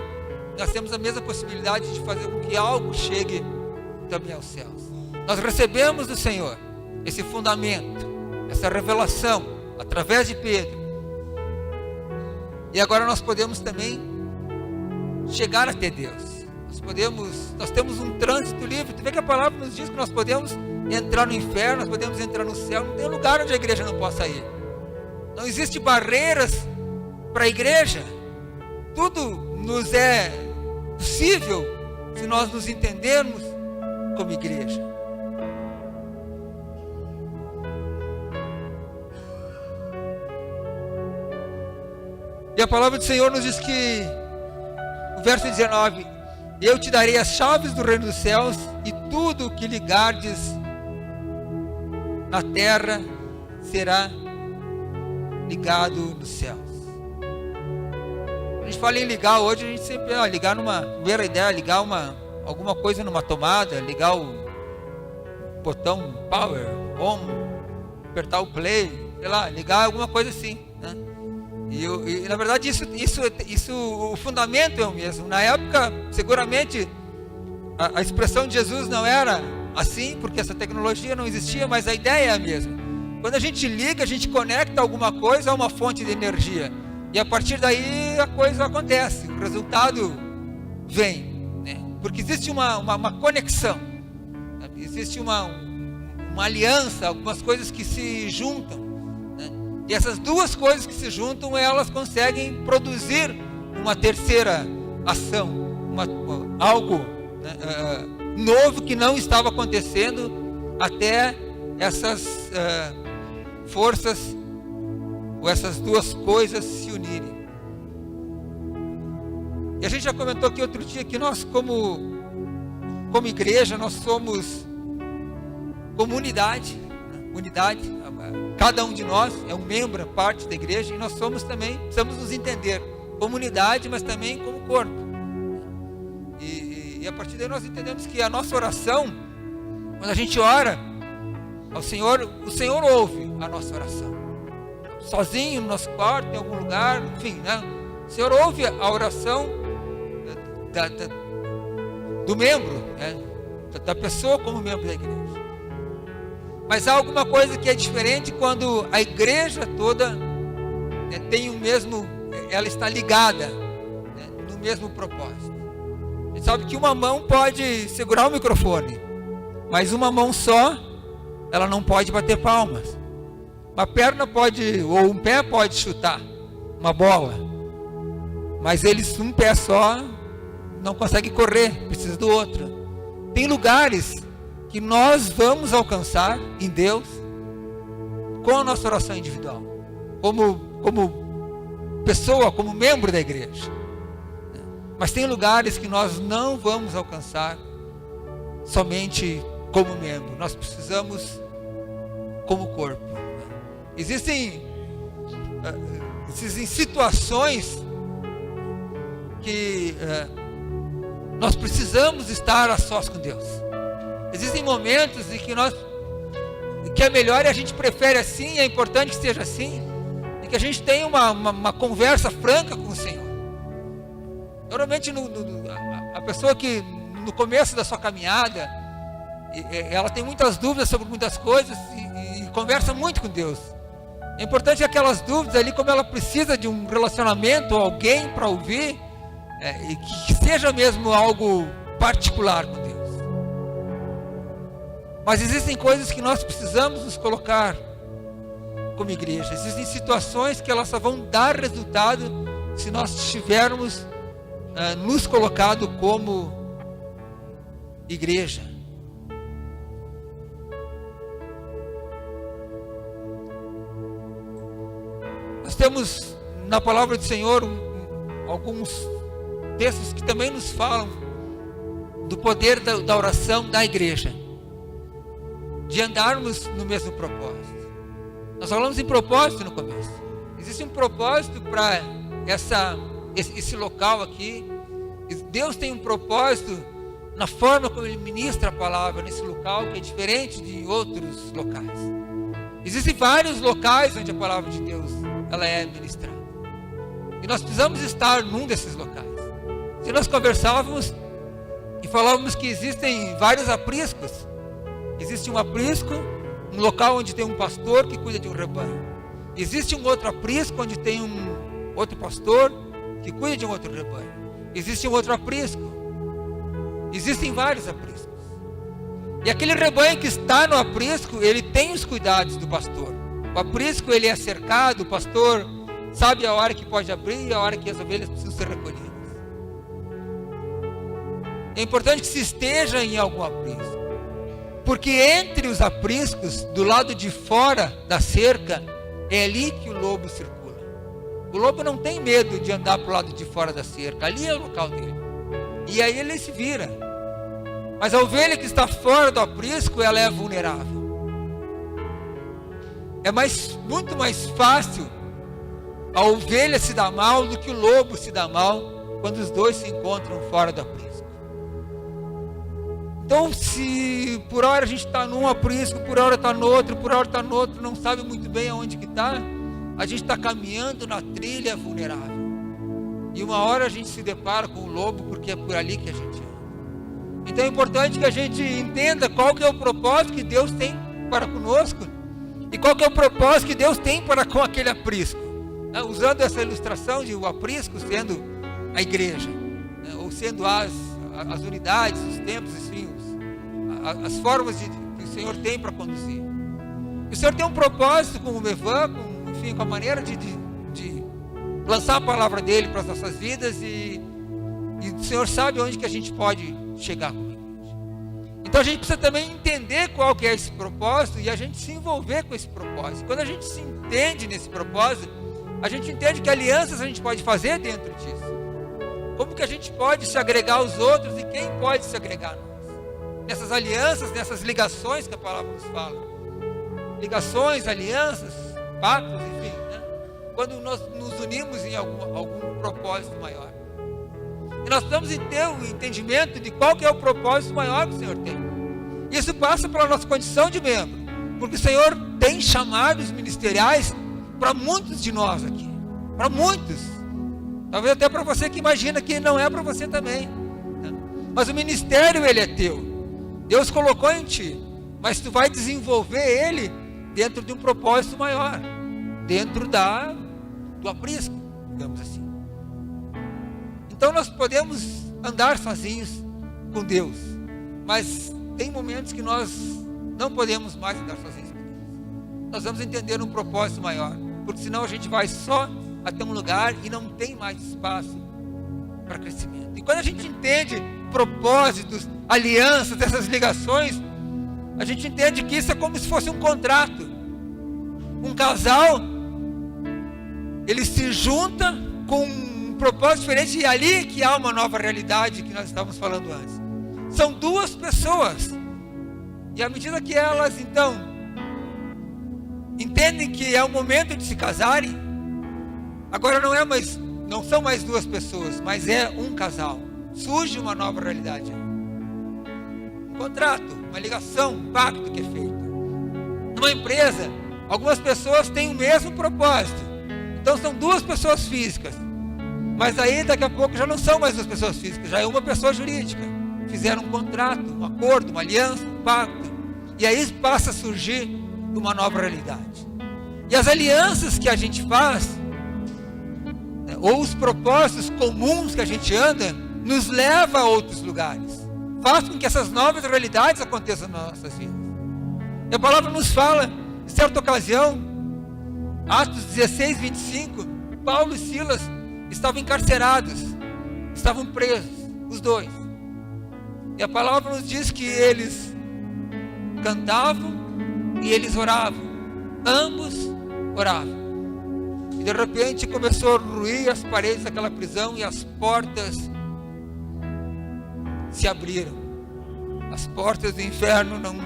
Speaker 4: nós temos a mesma possibilidade de fazer com que algo chegue também aos céus. Nós recebemos do Senhor esse fundamento, essa revelação, através de Pedro. E agora nós podemos também chegar até Deus. Nós temos um trânsito livre. Tu vê que a palavra nos diz que nós podemos entrar no inferno, nós podemos entrar no céu. Não tem lugar onde a igreja não possa ir. Não existe barreiras para a igreja. Tudo nos é possível se nós nos entendermos como igreja. E a palavra do Senhor nos diz que, o verso 19: eu te darei as chaves do reino dos céus, e tudo o que ligardes na terra será ligado nos céus. A gente fala em ligar hoje, a gente sempre ligar numa primeira ideia, ligar alguma coisa numa tomada, ligar o botão power, on, apertar o play, sei lá, ligar alguma coisa assim, né? E na verdade isso o fundamento é o mesmo. Na época, seguramente a expressão de Jesus não era assim, porque essa tecnologia não existia, mas a ideia é a mesma. Quando a gente liga, a gente conecta alguma coisa a uma fonte de energia, e a partir daí a coisa acontece, o resultado vem, né? Porque existe uma conexão, sabe? Existe uma aliança, algumas coisas que se juntam, né? E essas duas coisas que se juntam, elas conseguem produzir uma terceira ação, algo, né, novo que não estava acontecendo até essas forças ou essas duas coisas se unirem. E a gente já comentou aqui outro dia que nós como igreja, nós somos comunidade, cada um de nós é um membro, é parte da igreja, e nós somos também, precisamos nos entender, comunidade, mas também como corpo. E a partir daí nós entendemos que a nossa oração, quando a gente ora ao Senhor, o Senhor ouve a nossa oração. Sozinho, no nosso quarto, em algum lugar, enfim, né? O Senhor ouve a oração do membro, né? Da pessoa como membro da igreja. Mas há alguma coisa que é diferente quando a igreja toda, né, tem o mesmo, ela está ligada, né, no mesmo propósito. A gente sabe que uma mão pode segurar o microfone, mas uma mão só, ela não pode bater palmas. Uma perna pode, ou um pé pode chutar uma bola, mas um pé só não consegue correr, precisa do outro. Tem lugares que nós vamos alcançar em Deus com a nossa oração individual, como pessoa, como membro da igreja. Mas tem lugares que nós não vamos alcançar somente como membro, nós precisamos como corpo. Existem situações que nós precisamos estar a sós com Deus. Existem momentos em que é melhor e a gente prefere assim, é importante que seja assim, e que a gente tenha uma conversa franca com o Senhor. Normalmente a pessoa que no começo da sua caminhada, ela tem muitas dúvidas sobre muitas coisas e conversa muito com Deus. É importante aquelas dúvidas ali, como ela precisa de um relacionamento, alguém para ouvir, e que seja mesmo algo particular com Deus. Mas existem coisas que nós precisamos nos colocar como igreja. Existem situações que elas só vão dar resultado se nós estivermos nos colocado como igreja. Nós temos na palavra do Senhor alguns textos que também nos falam do poder da oração da igreja, de andarmos no mesmo propósito. Nós falamos em propósito no começo. Existe um propósito para esse local aqui. Deus tem um propósito na forma como Ele ministra a palavra nesse local, que é diferente de outros locais. Existem vários locais onde a palavra de Deus ela é ministrada, e nós precisamos estar num desses locais. Se nós conversávamos e falávamos que existem vários apriscos, existe um aprisco, um local onde tem um pastor que cuida de um rebanho. Existe um outro aprisco onde tem um outro pastor que cuida de um outro rebanho. Existe um outro aprisco. Existem vários apriscos. E aquele rebanho que está no aprisco, ele tem os cuidados do pastor. O aprisco, ele é cercado, o pastor sabe a hora que pode abrir e a hora que as ovelhas precisam ser recolhidas. É importante que se esteja em algum aprisco, porque entre os apriscos, do lado de fora da cerca, é ali que o lobo circula. O lobo não tem medo de andar para o lado de fora da cerca, ali é o local dele, e aí ele se vira. Mas a ovelha que está fora do aprisco, ela é vulnerável. É muito mais fácil a ovelha se dar mal do que o lobo se dar mal quando os dois se encontram fora do aprisco. Então, se por hora a gente está num aprisco, por hora está no outro, por hora está no outro, não sabe muito bem aonde que está, a gente está caminhando na trilha vulnerável. E uma hora a gente se depara com o lobo, porque é por ali que a gente anda. Então é importante que a gente entenda qual que é o propósito que Deus tem para conosco e qual que é o propósito que Deus tem para com aquele aprisco. Usando essa ilustração de o aprisco sendo a igreja, ou sendo as unidades, os tempos, enfim, as formas que o Senhor tem para conduzir. O Senhor tem um propósito com o Mevan, com a maneira de lançar a palavra dele para as nossas vidas, e o Senhor sabe onde que a gente pode chegar com ele. Então a gente precisa também entender qual que é esse propósito e a gente se envolver com esse propósito. Quando a gente se entende nesse propósito, a gente entende que alianças a gente pode fazer dentro disso. Como que a gente pode se agregar aos outros e quem pode se agregar a nós? Nessas alianças, nessas ligações que a palavra nos fala. Ligações, alianças, pactos, enfim, né? Quando nós nos unimos em algum propósito maior. E nós precisamos ter o entendimento de qual que é o propósito maior que o Senhor tem. Isso passa pela nossa condição de membro, porque o Senhor tem chamados ministeriais para muitos de nós aqui, para muitos, talvez até para você que imagina que não é para você também, né? Mas o ministério ele é teu, Deus colocou em ti, mas tu vai desenvolver ele dentro de um propósito maior, dentro do aprisco, digamos assim. Então nós podemos andar sozinhos com Deus, mas tem momentos que nós não podemos mais andar sozinhos com Deus. Nós vamos entender um propósito maior, porque senão a gente vai só até um lugar e não tem mais espaço para crescimento. E quando a gente entende propósitos, alianças, essas ligações, a gente entende que isso é como se fosse um contrato. Um casal, ele se junta com um propósito diferente, e é ali que há uma nova realidade que nós estávamos falando antes. São duas pessoas, e à medida que elas então entendem que é o momento de se casarem, agora não são mais duas pessoas, mas é um casal. Surge uma nova realidade, um contrato, uma ligação, um pacto que é feito. Numa empresa, algumas pessoas têm o mesmo propósito, então são duas pessoas físicas, mas aí daqui a pouco já não são mais duas pessoas físicas, já é uma pessoa jurídica. Fizeram um contrato, um acordo, uma aliança, um pacto, e aí passa a surgir uma nova realidade. E as alianças que a gente faz, né, ou os propósitos comuns que a gente anda, nos leva a outros lugares, faz com que essas novas realidades aconteçam nas nossas vidas. E a palavra nos fala, em certa ocasião, Atos 16, 25, Paulo e Silas estavam encarcerados, estavam presos, os dois. E a palavra nos diz que eles cantavam e eles oravam, ambos oravam. E de repente começou a ruir as paredes daquela prisão e as portas se abriram. As portas do inferno não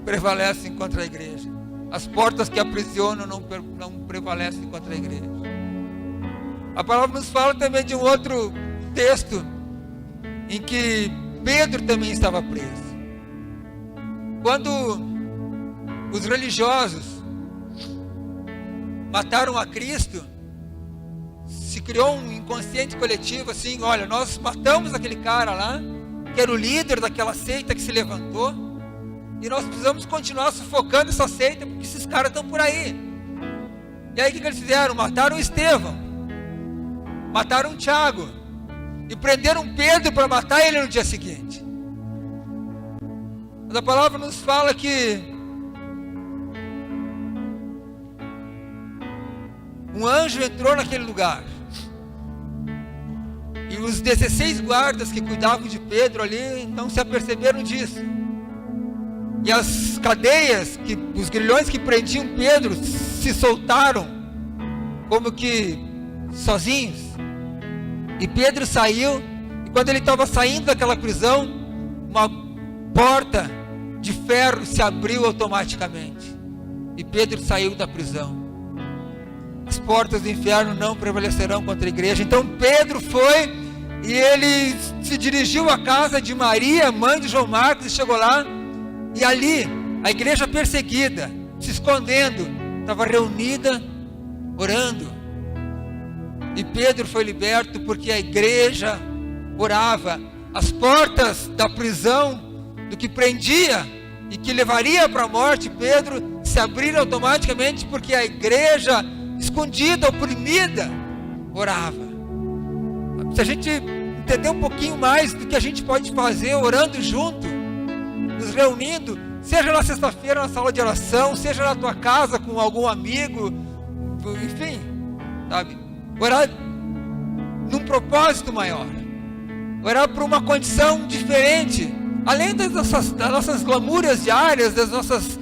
Speaker 4: prevalecem contra a igreja. As portas que aprisionam não prevalecem contra a igreja. A palavra nos fala também de um outro texto em que Pedro também estava preso. Quando os religiosos mataram a Cristo, se criou um inconsciente coletivo assim: olha, nós matamos aquele cara lá, que era o líder daquela seita que se levantou, e nós precisamos continuar sufocando essa seita, porque esses caras estão por aí. E aí o que eles fizeram? Mataram Estevão, mataram Tiago, e prenderam Pedro para matar ele no dia seguinte. Mas a palavra nos fala que um anjo entrou naquele lugar, e os 16 guardas que cuidavam de Pedro ali não se aperceberam disso. E as cadeias, os grilhões que prendiam Pedro se soltaram como que sozinhos. E Pedro saiu, e quando ele estava saindo daquela prisão, uma porta de ferro se abriu automaticamente, e Pedro saiu da prisão. As portas do inferno não prevalecerão contra a igreja. Então Pedro foi E ele se dirigiu à casa de Maria, mãe de João Marcos, e chegou lá. E ali, a igreja perseguida, se escondendo, estava reunida, orando. E Pedro foi liberto porque a igreja orava. As portas da prisão, do que prendia e que levaria para a morte Pedro, se abriram automaticamente porque a igreja, escondida, oprimida, orava. Se a gente entender um pouquinho mais do que a gente pode fazer orando junto, nos reunindo, seja na sexta-feira na sala de oração, seja na tua casa com algum amigo, enfim, sabe? Orar num propósito maior, orar por uma condição diferente, além das nossas glamúrias diárias, das nossas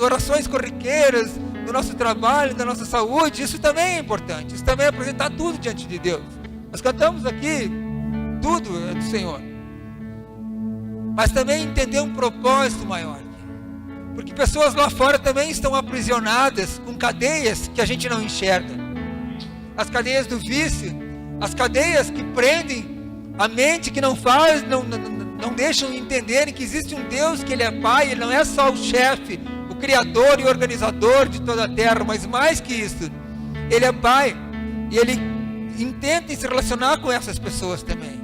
Speaker 4: orações corriqueiras, do nosso trabalho, da nossa saúde. Isso também é importante, isso também é apresentar tudo diante de Deus. Nós cantamos aqui, tudo é do Senhor, mas também entender um propósito maior, porque pessoas lá fora também estão aprisionadas com cadeias que a gente não enxerga, as cadeias do vício, as cadeias que prendem a mente, que não deixam entenderem que existe um Deus, que Ele é Pai. Ele não é só o chefe, o Criador e organizador de toda a terra, mas mais que isso, Ele é Pai, e Ele intenta se relacionar com essas pessoas também.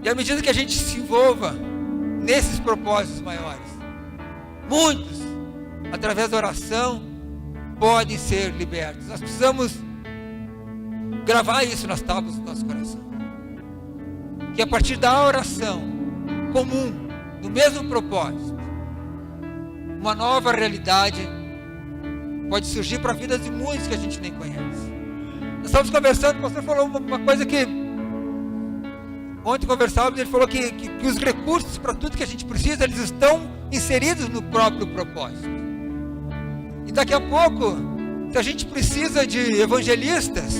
Speaker 4: E à medida que a gente se envolva nesses propósitos maiores, muitos, através da oração, podem ser libertos. Nós precisamos gravar isso nas tábuas do nosso coração, que a partir da oração comum, do mesmo propósito, uma nova realidade pode surgir para a vida de muitos que a gente nem conhece. Nós estávamos conversando, o pastor falou uma coisa que ontem conversávamos, ele falou que os recursos para tudo que a gente precisa, eles estão inseridos no próprio propósito. E daqui a pouco, se a gente precisa de evangelistas,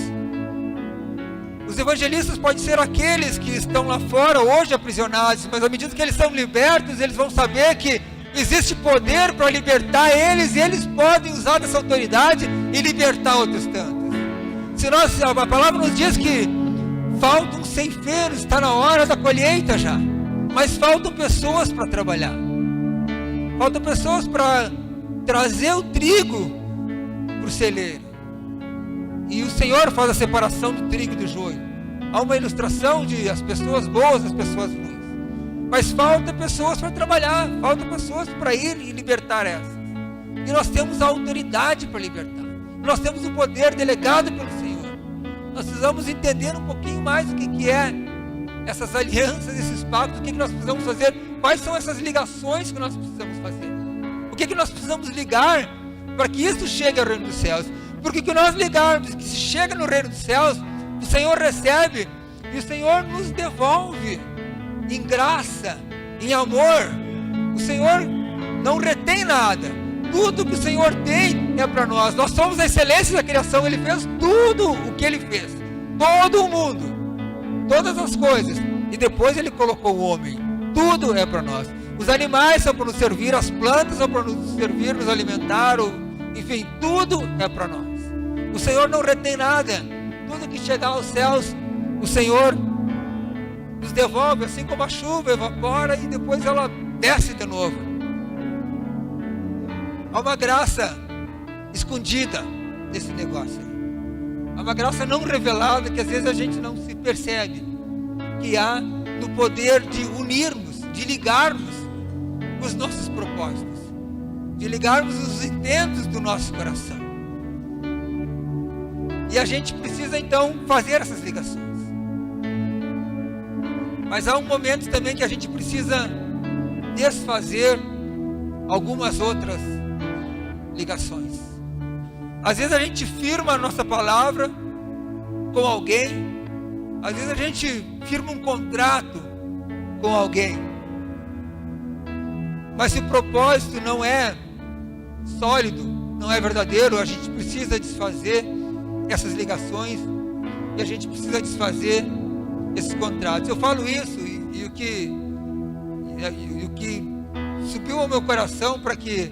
Speaker 4: os evangelistas podem ser aqueles que estão lá fora hoje aprisionados, mas à medida que eles são libertos, eles vão saber que existe poder para libertar eles, e eles podem usar dessa autoridade e libertar outros tantos. A palavra nos diz que faltam ceifeiros, está na hora da colheita já, mas faltam pessoas para trabalhar, faltam pessoas para trazer o trigo para o celeiro. E o Senhor faz a separação do trigo e do joio. Há uma ilustração de as pessoas boas, as pessoas ruins. Mas falta pessoas para trabalhar, falta pessoas para ir e libertar essas. E nós temos a autoridade para libertar. Nós temos o poder delegado pelo Senhor. Nós precisamos entender um pouquinho mais o que é essas alianças, esses pactos, o que nós precisamos fazer, quais são essas ligações que nós precisamos fazer. O que nós precisamos ligar para que isso chegue ao reino dos céus. Porque que nós ligarmos, que se chega no reino dos céus, o Senhor recebe e o Senhor nos devolve em graça, em amor. O Senhor não retém nada. Tudo que o Senhor tem é para nós. Nós somos a excelência da criação. Ele fez tudo o que Ele fez, todo o mundo, todas as coisas, e depois Ele colocou o homem. Tudo é para nós. Os animais são para nos servir, as plantas são para nos servir, nos alimentar, enfim, tudo é para nós. O Senhor não retém nada. Tudo que chegar aos céus, o Senhor nos devolve, assim como a chuva evapora e depois ela desce de novo. Há uma graça escondida nesse negócio. Há uma graça não revelada que às vezes a gente não se percebe, que há no poder de unirmos, de ligarmos os nossos propósitos, de ligarmos os intentos do nosso coração. E a gente precisa então fazer essas ligações. Mas há um momento também que a gente precisa desfazer algumas outras ligações. Às vezes a gente firma a nossa palavra com alguém, às vezes a gente firma um contrato com alguém, mas se o propósito não é sólido, não é verdadeiro, a gente precisa desfazer essas ligações e a gente precisa desfazer esses contratos. Eu falo isso e o que subiu ao meu coração para que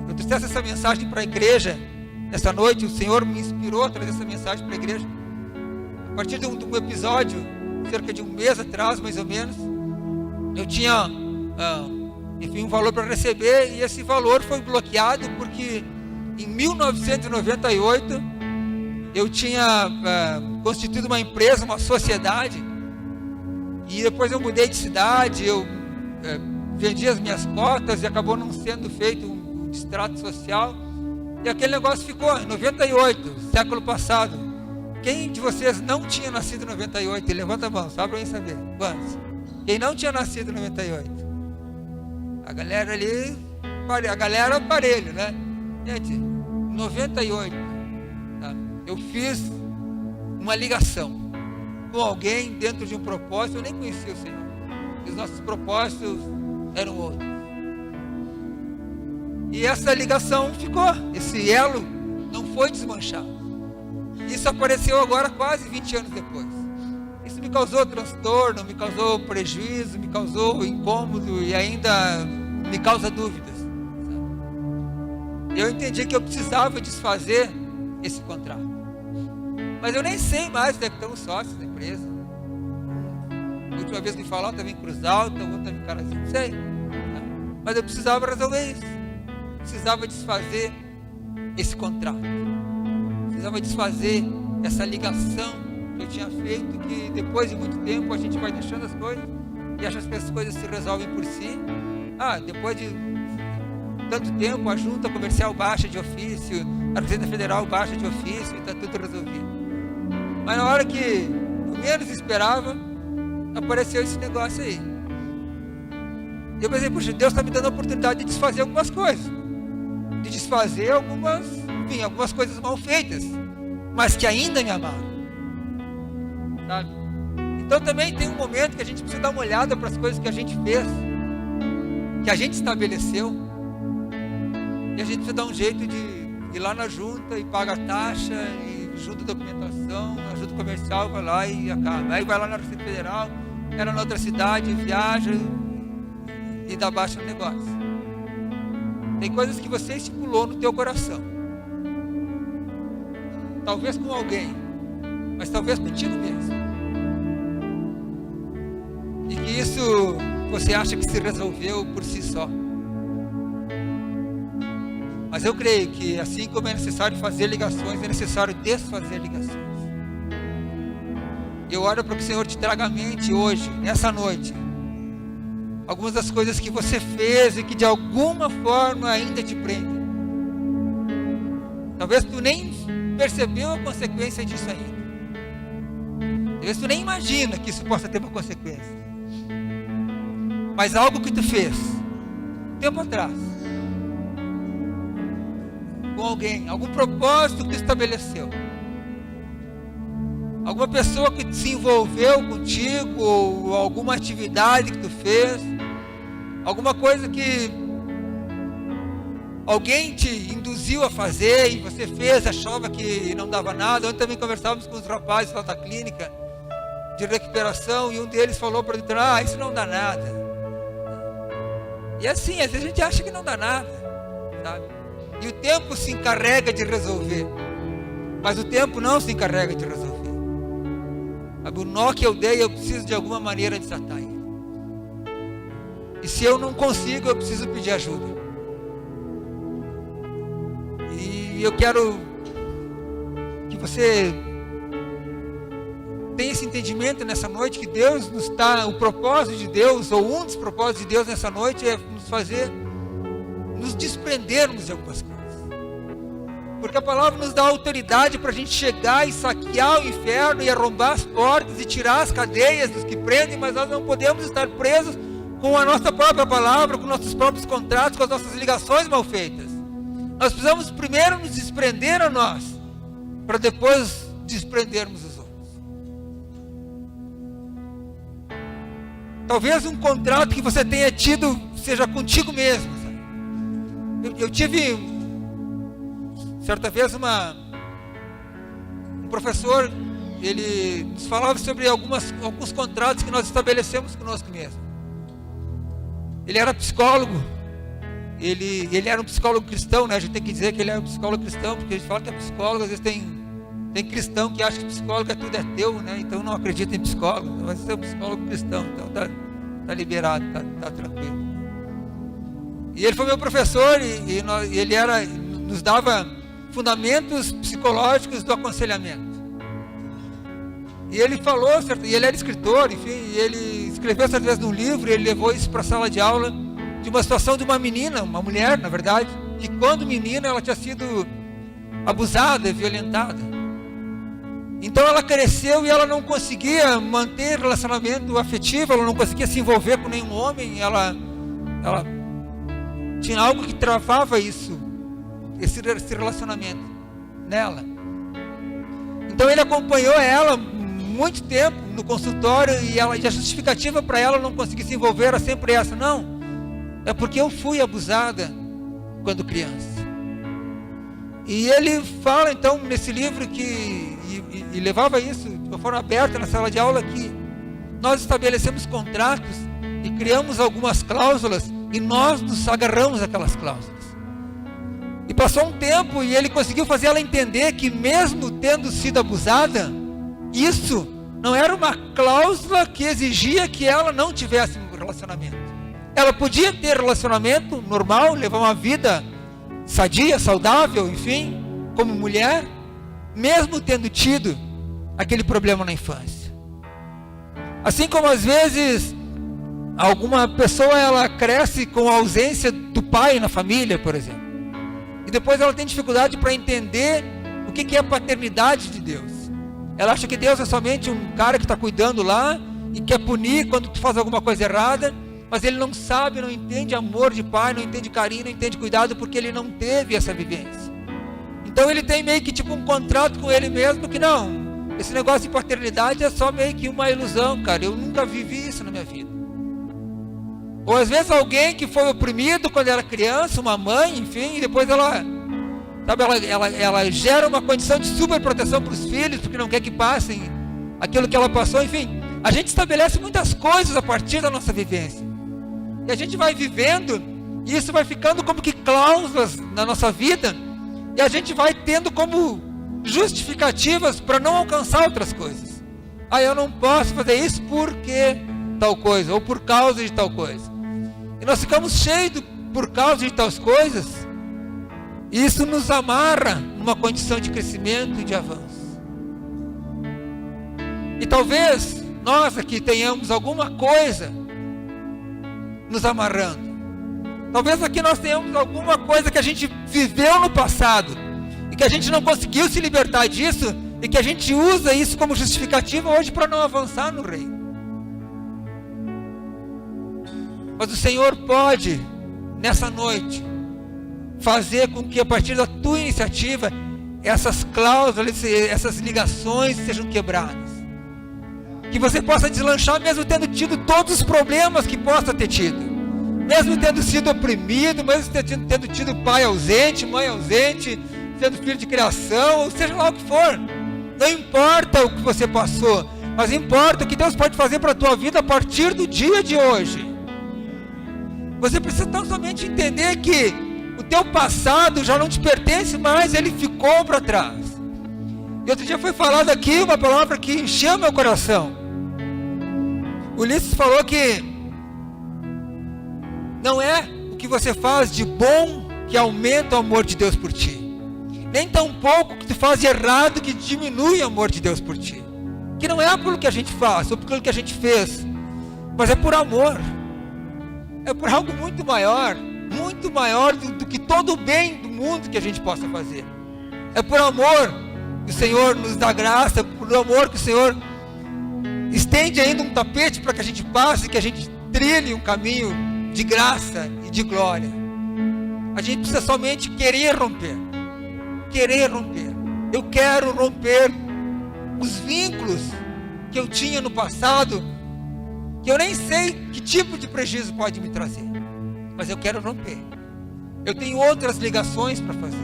Speaker 4: eu trouxesse essa mensagem para a igreja essa noite, o Senhor me inspirou a trazer essa mensagem para a igreja, a partir de um episódio, cerca de um mês atrás, mais ou menos, eu tinha, enfim, um valor para receber, e esse valor foi bloqueado porque em 1998 eu tinha constituído uma empresa, uma sociedade, e depois eu mudei de cidade, eu vendi as minhas cotas e acabou não sendo feito um extrato social, e aquele negócio ficou em 98, século passado. Quem de vocês não tinha nascido em 98? Levanta a mão, só para eu saber. Quantos? Quem não tinha nascido em 98? A galera ali, a galera aparelho, né? Gente, 98, tá? Eu fiz uma ligação com alguém dentro de um propósito. Eu nem conhecia o Senhor. Os nossos propósitos eram outros. E essa ligação ficou. Esse elo não foi desmanchado. Isso apareceu agora quase 20 anos depois. Isso me causou transtorno, me causou prejuízo, me causou incômodo e ainda me causa dúvidas. Eu entendi que eu precisava desfazer esse contrato. Mas eu nem sei mais onde é que estão os sócios da empresa. A última vez que me falaram, estava em Cruz Alta, o outro estava em Carazinho, não sei. Mas eu precisava resolver isso. Precisava desfazer esse contrato. Precisava desfazer essa ligação que eu tinha feito, que depois de muito tempo a gente vai deixando as coisas e acha que as coisas se resolvem por si. Depois de tanto tempo a junta comercial baixa de ofício, a Receita Federal baixa de ofício e está tudo resolvido. Mas na hora que eu menos esperava, apareceu esse negócio aí. Eu pensei, puxa, Deus está me dando a oportunidade de desfazer algumas coisas, de desfazer algumas coisas mal feitas, mas que ainda me amaram, sabe? Então também tem um momento que a gente precisa dar uma olhada para as coisas que a gente fez, que a gente estabeleceu, e a gente precisa dar um jeito de ir lá na junta e paga a taxa, e junta a documentação, a junta comercial vai lá e acaba. Aí vai lá na Receita Federal, era na outra cidade, viaja e dá baixa no negócio. Tem coisas que você estipulou no teu coração, talvez com alguém, mas talvez contigo mesmo, e que isso você acha que se resolveu por si só. Mas eu creio que assim como é necessário fazer ligações, é necessário desfazer ligações. Eu oro para que o Senhor te traga à mente hoje, nessa noite, algumas das coisas que você fez e que de alguma forma ainda te prendem. Talvez tu nem percebeu a consequência disso ainda. Talvez tu nem imagina que isso possa ter uma consequência. Mas algo que tu fez tempo atrás, com alguém, algum propósito que tu estabeleceu, alguma pessoa que se envolveu contigo, ou alguma atividade que tu fez, alguma coisa que alguém te induziu a fazer e você fez, achava que não dava nada. Ontem também conversávamos com os rapazes lá da clínica de recuperação e um deles falou para mim, isso não dá nada. E assim, às vezes a gente acha que não dá nada, sabe? E o tempo se encarrega de resolver, mas o tempo não se encarrega de resolver. O nó que eu dei, eu preciso de alguma maneira desatar ele. E se eu não consigo, eu preciso pedir ajuda. E eu quero que você tenha esse entendimento nessa noite, que Deus nos está, o propósito de Deus, ou um dos propósitos de Deus nessa noite, é nos fazer, nos desprendermos de algumas coisas. Porque a palavra nos dá autoridade para a gente chegar e saquear o inferno e arrombar as portas e tirar as cadeias dos que prendem, mas nós não podemos estar presos com a nossa própria palavra, com nossos próprios contratos, com as nossas ligações mal feitas. Nós precisamos primeiro nos desprender a nós, para depois desprendermos os outros. Talvez um contrato que você tenha tido seja contigo mesmo, sabe? Eu tive certa vez um professor, ele nos falava sobre alguns contratos que nós estabelecemos conosco mesmo. Ele era psicólogo, ele era um psicólogo cristão, né? A gente tem que dizer que ele era um psicólogo cristão, porque a gente fala que é psicólogo, às vezes tem Tem cristão que acha que psicólogo é tudo é teu, né? Então não acredita em psicólogo. Vai ser um psicólogo cristão, então tá liberado, tá tranquilo. E ele foi meu professor e ele nos dava fundamentos psicológicos do aconselhamento. E ele falou, e ele era escritor, enfim, e ele escreveu certa vez num livro, e ele levou isso para a sala de aula, de uma situação de uma menina, uma mulher, na verdade, que quando menina ela tinha sido abusada, violentada. Então ela cresceu e ela não conseguia manter relacionamento afetivo, ela não conseguia se envolver com nenhum homem, ela tinha algo que travava isso, esse relacionamento nela. Então ele acompanhou ela muito tempo no consultório e a justificativa para ela não conseguir se envolver era sempre essa: não, é porque eu fui abusada quando criança. E ele fala então nesse livro que e levava isso de uma forma aberta na sala de aula, que nós estabelecemos contratos e criamos algumas cláusulas e nós nos agarramos àquelas cláusulas. E passou um tempo e ele conseguiu fazer ela entender que mesmo tendo sido abusada, isso não era uma cláusula que exigia que ela não tivesse um relacionamento. Ela podia ter relacionamento normal, levar uma vida sadia, saudável, enfim, como mulher, mesmo tendo tido aquele problema na infância. Assim como às vezes alguma pessoa ela cresce com a ausência do pai na família, por exemplo, e depois ela tem dificuldade para entender o que é a paternidade de Deus. Ela acha que Deus é somente um cara que está cuidando lá e quer punir quando tu faz alguma coisa errada, mas ele não sabe, não entende amor de pai, não entende carinho, não entende cuidado, porque ele não teve essa vivência. Então ele tem meio que tipo um contrato com ele mesmo, que não, esse negócio de paternidade é só meio que uma ilusão, cara, eu nunca vivi isso na minha vida. Ou às vezes alguém que foi oprimido quando era criança, uma mãe, enfim, e depois ela gera uma condição de superproteção para os filhos, porque não quer que passem aquilo que ela passou, enfim. A gente estabelece muitas coisas a partir da nossa vivência. E a gente vai vivendo, e isso vai ficando como que cláusulas na nossa vida, e a gente vai tendo como justificativas para não alcançar outras coisas. Ah, eu não posso fazer isso porque tal coisa, ou por causa de tal coisa. E nós ficamos cheios por causa de tais coisas, e isso nos amarra numa condição de crescimento e de avanço. E talvez nós aqui tenhamos alguma coisa nos amarrando. Talvez aqui nós tenhamos alguma coisa que a gente viveu no passado e que a gente não conseguiu se libertar disso e que a gente usa isso como justificativa hoje para não avançar no reino. Mas o Senhor pode, nessa noite, fazer com que a partir da tua iniciativa essas cláusulas, essas ligações sejam quebradas. Que você possa deslanchar mesmo tendo tido todos os problemas que possa ter tido, mesmo tendo sido oprimido, mesmo tendo tido pai ausente, mãe ausente, sendo filho de criação, ou seja lá o que for. Não importa o que você passou, mas importa o que Deus pode fazer para a tua vida a partir do dia de hoje. Você precisa tão somente entender que o teu passado já não te pertence mais, ele ficou para trás. E outro dia foi falado aqui uma palavra que encheu meu coração. Ulisses falou que não é o que você faz de bom que aumenta o amor de Deus por ti, nem tão pouco que tu faz de errado que diminui o amor de Deus por ti. Que não é pelo que a gente faz ou pelo que a gente fez, mas é por amor. É por algo muito maior do que todo o bem do mundo que a gente possa fazer. É por amor que o Senhor nos dá graça, é por amor que o Senhor estende ainda um tapete para que a gente passe, que a gente trilhe um caminho de graça e de glória. A gente precisa somente querer romper. Querer romper. Eu quero romper os vínculos que eu tinha no passado, que eu nem sei que tipo de prejuízo pode me trazer, mas eu quero romper. Eu tenho outras ligações para fazer,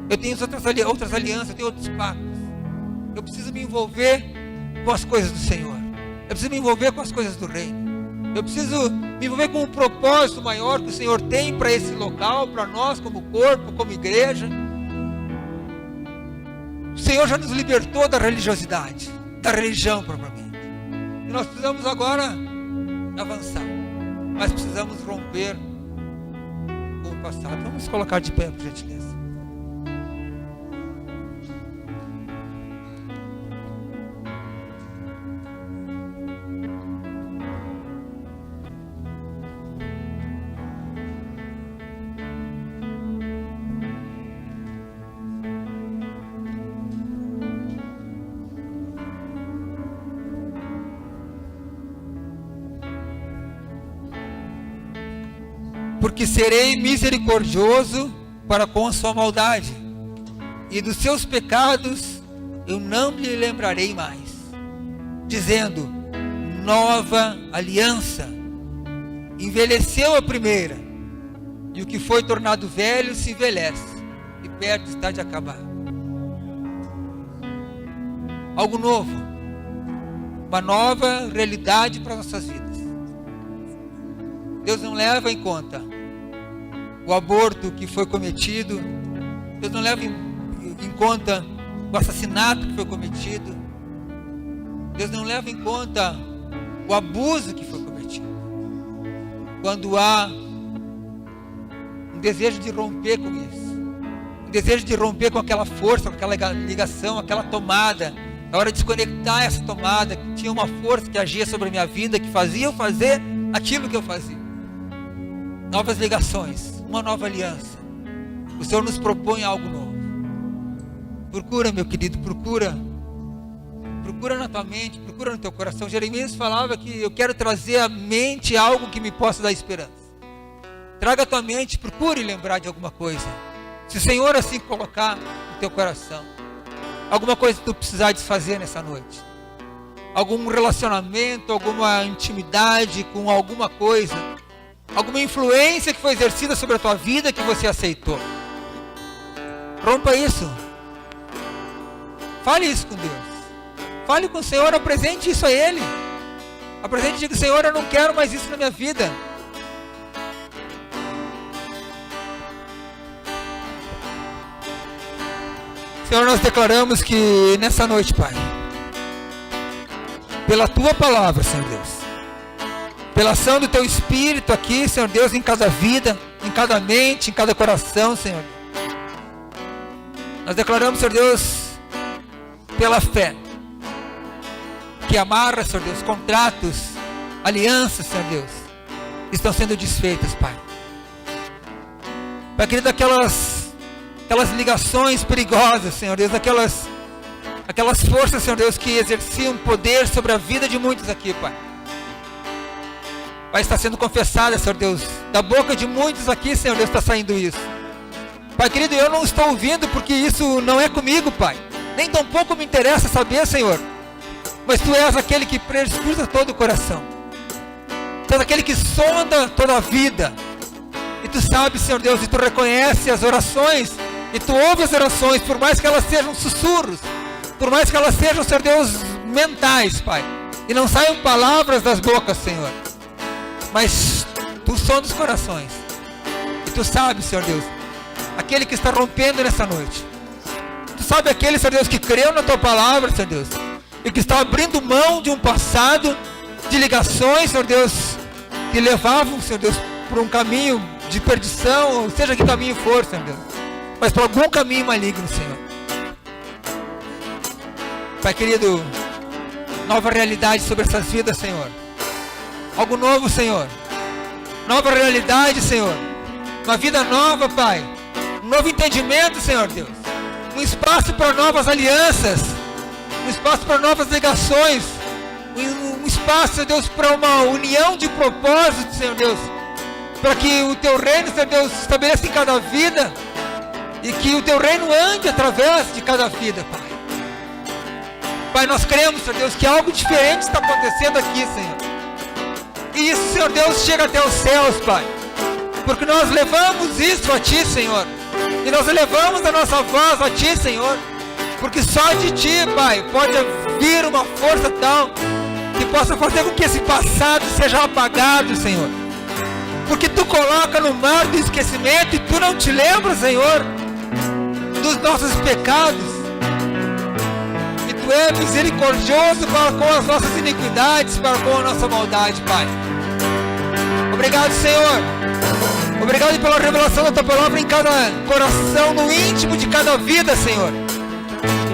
Speaker 4: eu tenho outras alianças, eu tenho outros pactos. Eu preciso me envolver com as coisas do Senhor, eu preciso me envolver com as coisas do reino, eu preciso me envolver com um propósito maior que o Senhor tem para esse local, para nós como corpo, como igreja. O Senhor já nos libertou da religiosidade, da religião propriamente. E nós precisamos agora avançar. Mas precisamos romper com o passado. Vamos colocar de pé, por gentileza. Porque serei misericordioso para com a sua maldade, e dos seus pecados eu não me lembrarei mais, dizendo: nova aliança. Envelheceu a primeira, e o que foi tornado velho se envelhece, e perto está de acabar. Algo novo, uma nova realidade para nossas vidas. Deus não leva em conta o aborto que foi cometido. Deus não leva em conta o assassinato que foi cometido. Deus não leva em conta o abuso que foi cometido. Quando há um desejo de romper com isso, um desejo de romper com aquela força, com aquela ligação, aquela tomada, na hora de desconectar essa tomada, que tinha uma força que agia sobre a minha vida, que fazia eu fazer aquilo que eu fazia. Novas ligações, uma nova aliança. O Senhor nos propõe algo novo. Procura, meu querido, procura na tua mente, procura no teu coração. Jeremias falava que eu quero trazer à mente algo que me possa dar esperança. Traga a tua mente, procure lembrar de alguma coisa. Se o Senhor assim colocar no teu coração, alguma coisa que tu precisar desfazer nessa noite, algum relacionamento, alguma intimidade com alguma coisa, alguma influência que foi exercida sobre a tua vida que você aceitou, rompa isso. Fale isso com Deus. Fale com o Senhor, apresente isso a Ele. Apresente e diga: Senhor, eu não quero mais isso na minha vida. Senhor, nós declaramos que nessa noite, Pai, pela Tua palavra, Senhor Deus, pela ação do Teu Espírito aqui, Senhor Deus, em cada vida, em cada mente, em cada coração, Senhor, nós declaramos, Senhor Deus, pela fé, que amarra, Senhor Deus, contratos, alianças, Senhor Deus, estão sendo desfeitas, Pai. Pai querido, aquelas ligações perigosas, Senhor Deus, aquelas forças, Senhor Deus, que exerciam poder sobre a vida de muitos aqui, Pai. Pai, está sendo confessada, Senhor Deus, da boca de muitos aqui, Senhor Deus, está saindo isso. Pai querido, eu não estou ouvindo porque isso não é comigo, Pai. Nem tampouco me interessa saber, Senhor. Mas Tu és aquele que perscruta todo o coração. Tu és aquele que sonda toda a vida. E Tu sabes, Senhor Deus, e Tu reconhece as orações. E Tu ouve as orações, por mais que elas sejam sussurros. Por mais que elas sejam, Senhor Deus, mentais, Pai. E não saiam palavras das bocas, Senhor. Mas Tu sondas os corações. E Tu sabes, Senhor Deus, aquele que está rompendo nessa noite. Tu sabe aquele, Senhor Deus, que creu na Tua palavra, Senhor Deus, e que está abrindo mão de um passado, de ligações, Senhor Deus, que levavam, Senhor Deus, por um caminho de perdição, ou seja que caminho for, Senhor Deus, mas por algum caminho maligno, Senhor. Pai querido, nova realidade sobre essas vidas, Senhor. Algo novo, Senhor. Nova realidade, Senhor. Uma vida nova, Pai. Um novo entendimento, Senhor Deus. Um espaço para novas alianças. Um espaço para novas ligações. Um espaço, Senhor Deus, para uma união de propósito, Senhor Deus. Para que o Teu reino, Senhor Deus, se estabeleça em cada vida. E que o Teu reino ande através de cada vida, Pai. Pai, nós cremos, Senhor Deus, que algo diferente está acontecendo aqui, Senhor. E isso, Senhor Deus, chega até os céus, Pai. Porque nós levamos isso a Ti, Senhor. E nós elevamos a nossa voz a Ti, Senhor. Porque só de Ti, Pai, pode vir uma força tal que possa fazer com que esse passado seja apagado, Senhor. Porque Tu coloca no mar do esquecimento e Tu não te lembras, Senhor, dos nossos pecados. Tu é misericordioso para com as nossas iniquidades, para com a nossa maldade, Pai. Obrigado, Senhor. Obrigado pela revelação da Tua palavra em cada coração, no íntimo de cada vida, Senhor.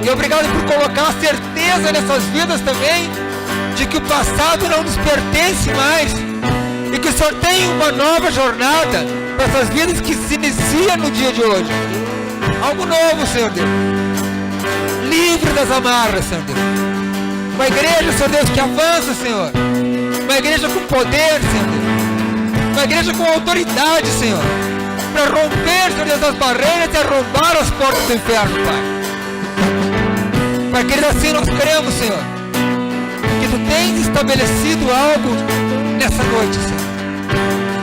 Speaker 4: E obrigado por colocar a certeza nessas vidas também, de que o passado não nos pertence mais, e que o Senhor tem uma nova jornada para essas vidas que se inicia no dia de hoje. Algo novo, Senhor Deus. Livre das amarras, Senhor Deus. Uma igreja, Senhor Deus, que avança, Senhor. Uma igreja com poder, Senhor Deus. Uma igreja com autoridade, Senhor. Para romper, Senhor Deus, as barreiras e arrombar as portas do inferno, Pai. Pai querido, assim nós cremos, Senhor, que Tu tens estabelecido algo nessa noite, Senhor.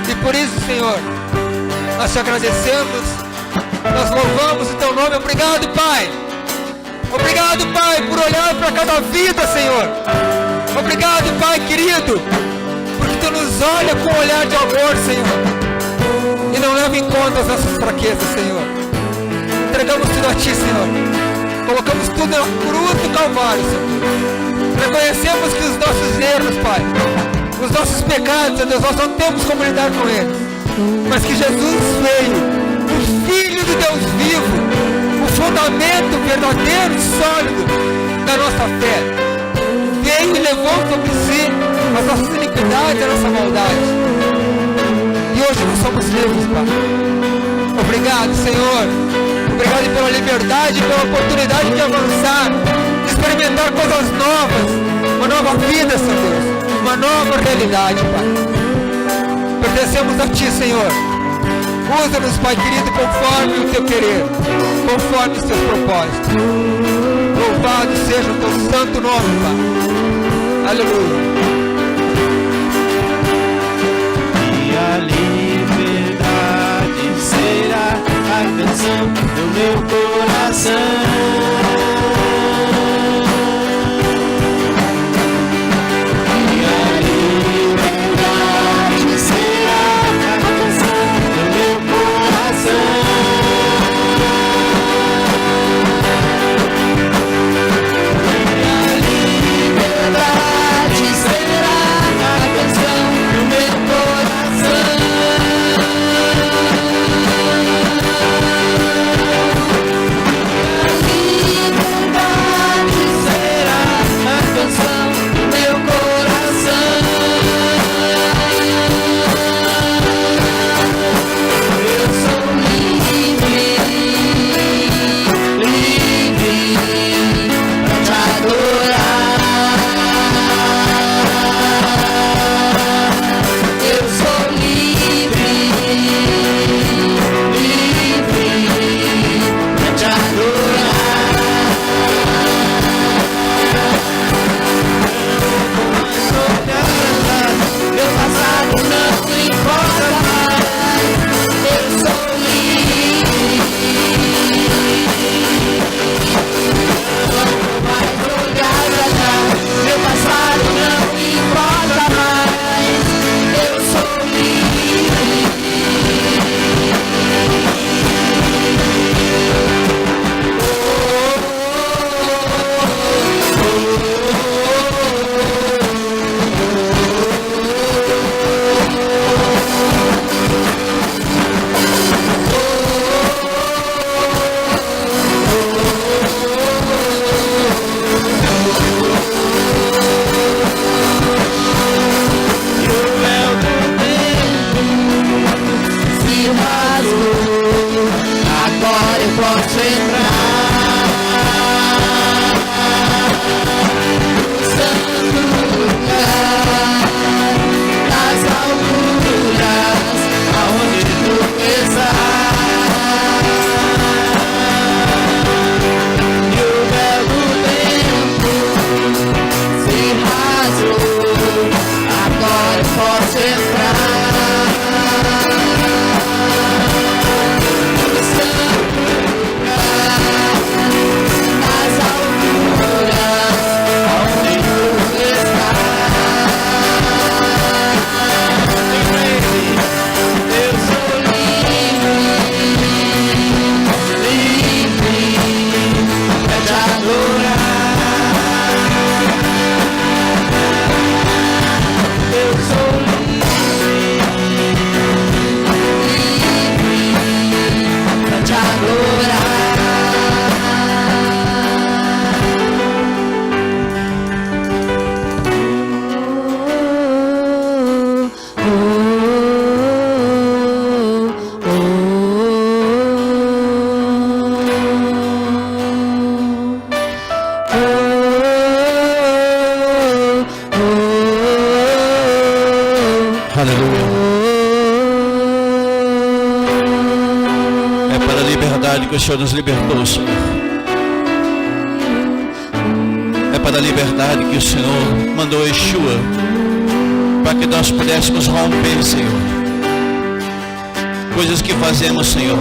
Speaker 4: E por isso, Senhor, nós Te agradecemos, nós louvamos o Teu nome. Obrigado, Pai. Obrigado, Pai, por olhar para cada vida, Senhor. Obrigado, Pai querido, porque Tu nos olha com um olhar de amor, Senhor, e não leva em conta as nossas fraquezas, Senhor. Entregamos tudo a Ti, Senhor. Colocamos tudo na cruz do Calvário, Senhor. Reconhecemos que os nossos erros, Pai, os nossos pecados, Senhor Deus, nós não temos como lidar com eles, mas que Jesus veio, o Filho de Deus vivo, o fundamento verdadeiro e sólido da nossa fé, veio e levou sobre si as nossas iniquidades e a nossa maldade. E hoje nós somos livres, Pai. Obrigado, Senhor. Obrigado pela liberdade, pela oportunidade de avançar, de experimentar coisas novas, uma nova vida, Senhor Deus, uma nova realidade, Pai. Pertencemos a Ti, Senhor. Usa-nos, Pai querido, conforme o Teu querer, conforme os Teus propósitos. Louvado seja o Teu santo nome, Pai. Aleluia.
Speaker 3: E a liberdade será a canção do meu coração. E a liberdade será a canção do meu coração. E a liberdade será a canção do meu coração.
Speaker 5: Senhor nos libertou, Senhor. É para a liberdade que o Senhor mandou Yeshua, para que nós pudéssemos romper, Senhor, coisas que fazemos, Senhor,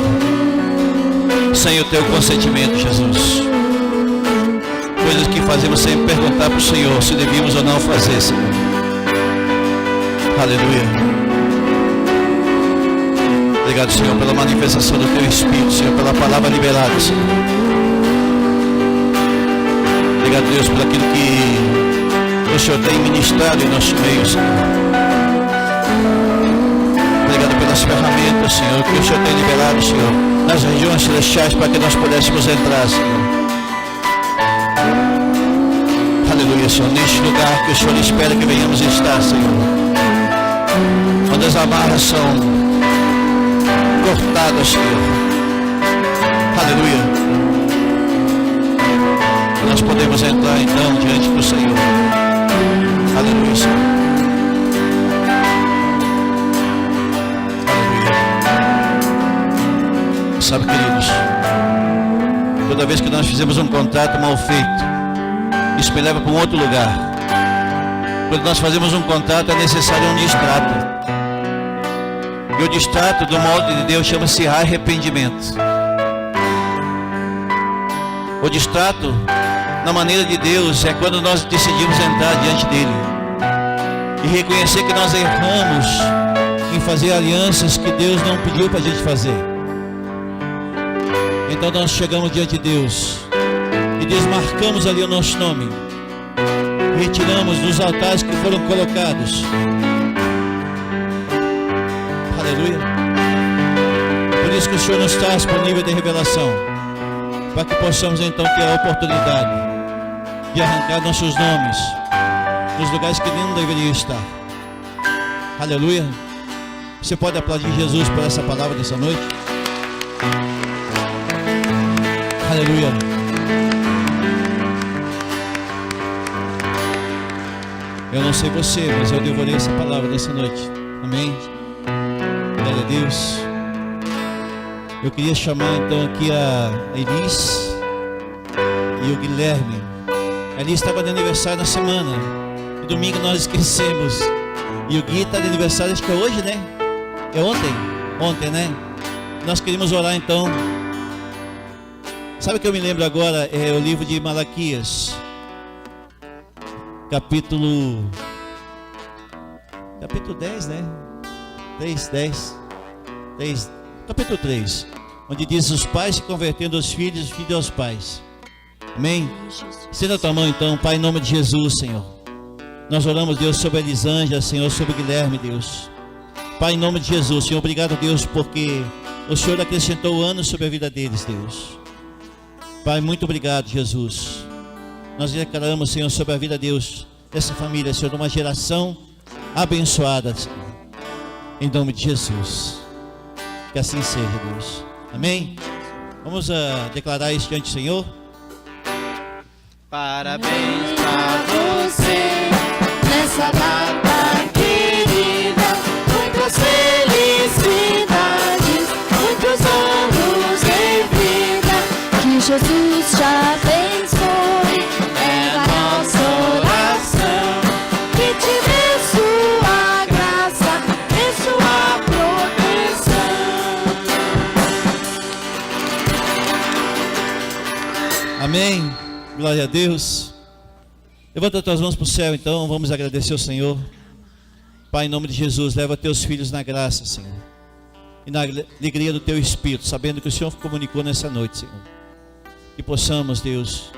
Speaker 5: sem o teu consentimento, Jesus. Coisas que fazemos sem perguntar para o Senhor se devíamos ou não fazer, Senhor. Aleluia. Obrigado, Senhor, pela manifestação do teu Espírito, Senhor, pela palavra liberada, Senhor. Obrigado, Deus, por aquilo que o Senhor tem ministrado em nosso meio, Senhor. Obrigado pelas ferramentas, Senhor, que o Senhor tem liberado, Senhor, nas regiões celestiais, para que nós pudéssemos entrar, Senhor. Aleluia, Senhor, neste lugar que o Senhor espera que venhamos estar, Senhor, onde as amarras são cortadas, Senhor. Aleluia. Nós podemos entrar então diante do Senhor. Aleluia, Senhor. Aleluia. Sabe, queridos, toda vez que nós fizemos um contrato mal feito, isso me leva para um outro lugar. Quando nós fazemos um contrato, é necessário um distrato. E o distrato do modo de Deus chama-se arrependimento. O distrato na maneira de Deus é quando nós decidimos entrar diante dele e reconhecer que nós erramos em fazer alianças que Deus não pediu para a gente fazer. Então nós chegamos diante de Deus e desmarcamos ali o nosso nome, retiramos dos altares que foram colocados. Aleluia. Por isso que o Senhor nos traz para o nível de revelação, para que possamos então ter a oportunidade de arrancar nossos nomes nos lugares que não deveriam estar. Aleluia. Você pode aplaudir Jesus por essa palavra dessa noite? Aleluia. Eu não sei você, mas eu devorei essa palavra dessa noite. Amém? Glória a Deus. Eu queria chamar então aqui a Elis e o Guilherme. A Elis estava de aniversário na semana, e domingo nós esquecemos. E o Gui está de aniversário, acho que é hoje, né? É ontem? Ontem, né? Nós queríamos orar então. Sabe o que eu me lembro agora? É o livro de Malaquias, capítulo 10, né? 10, capítulo 3, onde diz: os pais se convertendo aos filhos, os filhos aos pais. Amém? Estenda a tua mão então, Pai, em nome de Jesus, Senhor. Nós oramos, Deus, sobre a Elisângela, Senhor, sobre o Guilherme, Deus. Pai, em nome de Jesus, Senhor, obrigado, Deus, porque o Senhor acrescentou anos sobre a vida deles, Deus. Pai, muito obrigado, Jesus. Nós declaramos, Senhor, sobre a vida, Deus, dessa família, Senhor, de uma geração abençoada, Senhor. Em nome de Jesus. Que assim seja, Deus. Amém? Vamos declarar isso diante do Senhor.
Speaker 3: Parabéns pra você nessa data querida. Muitas felicidades, muitos anos em vida.
Speaker 2: Que Jesus te abençoe,
Speaker 3: É a nossa oração.
Speaker 2: que te dê sua graça e sua proteção.
Speaker 5: Amém. Glória a Deus. Levanta as tuas mãos para o céu então. Vamos agradecer ao Senhor. Pai, em nome de Jesus, leva teus filhos na graça, Senhor, e na alegria do teu Espírito, sabendo que o Senhor comunicou nessa noite, Senhor. Que possamos, Deus,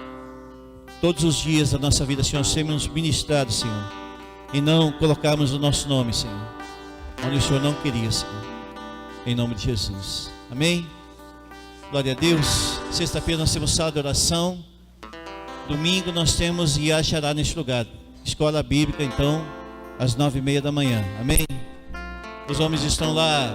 Speaker 5: todos os dias da nossa vida, Senhor, sermos ministrados, Senhor, e não colocarmos o nosso nome, Senhor, onde o Senhor não queria, Senhor. Em nome de Jesus. Amém. Glória a Deus. Sexta-feira nós temos sala de oração. Domingo nós temos Yachará neste lugar. Escola Bíblica, então, às 9:30 da manhã. Amém? Os homens estão lá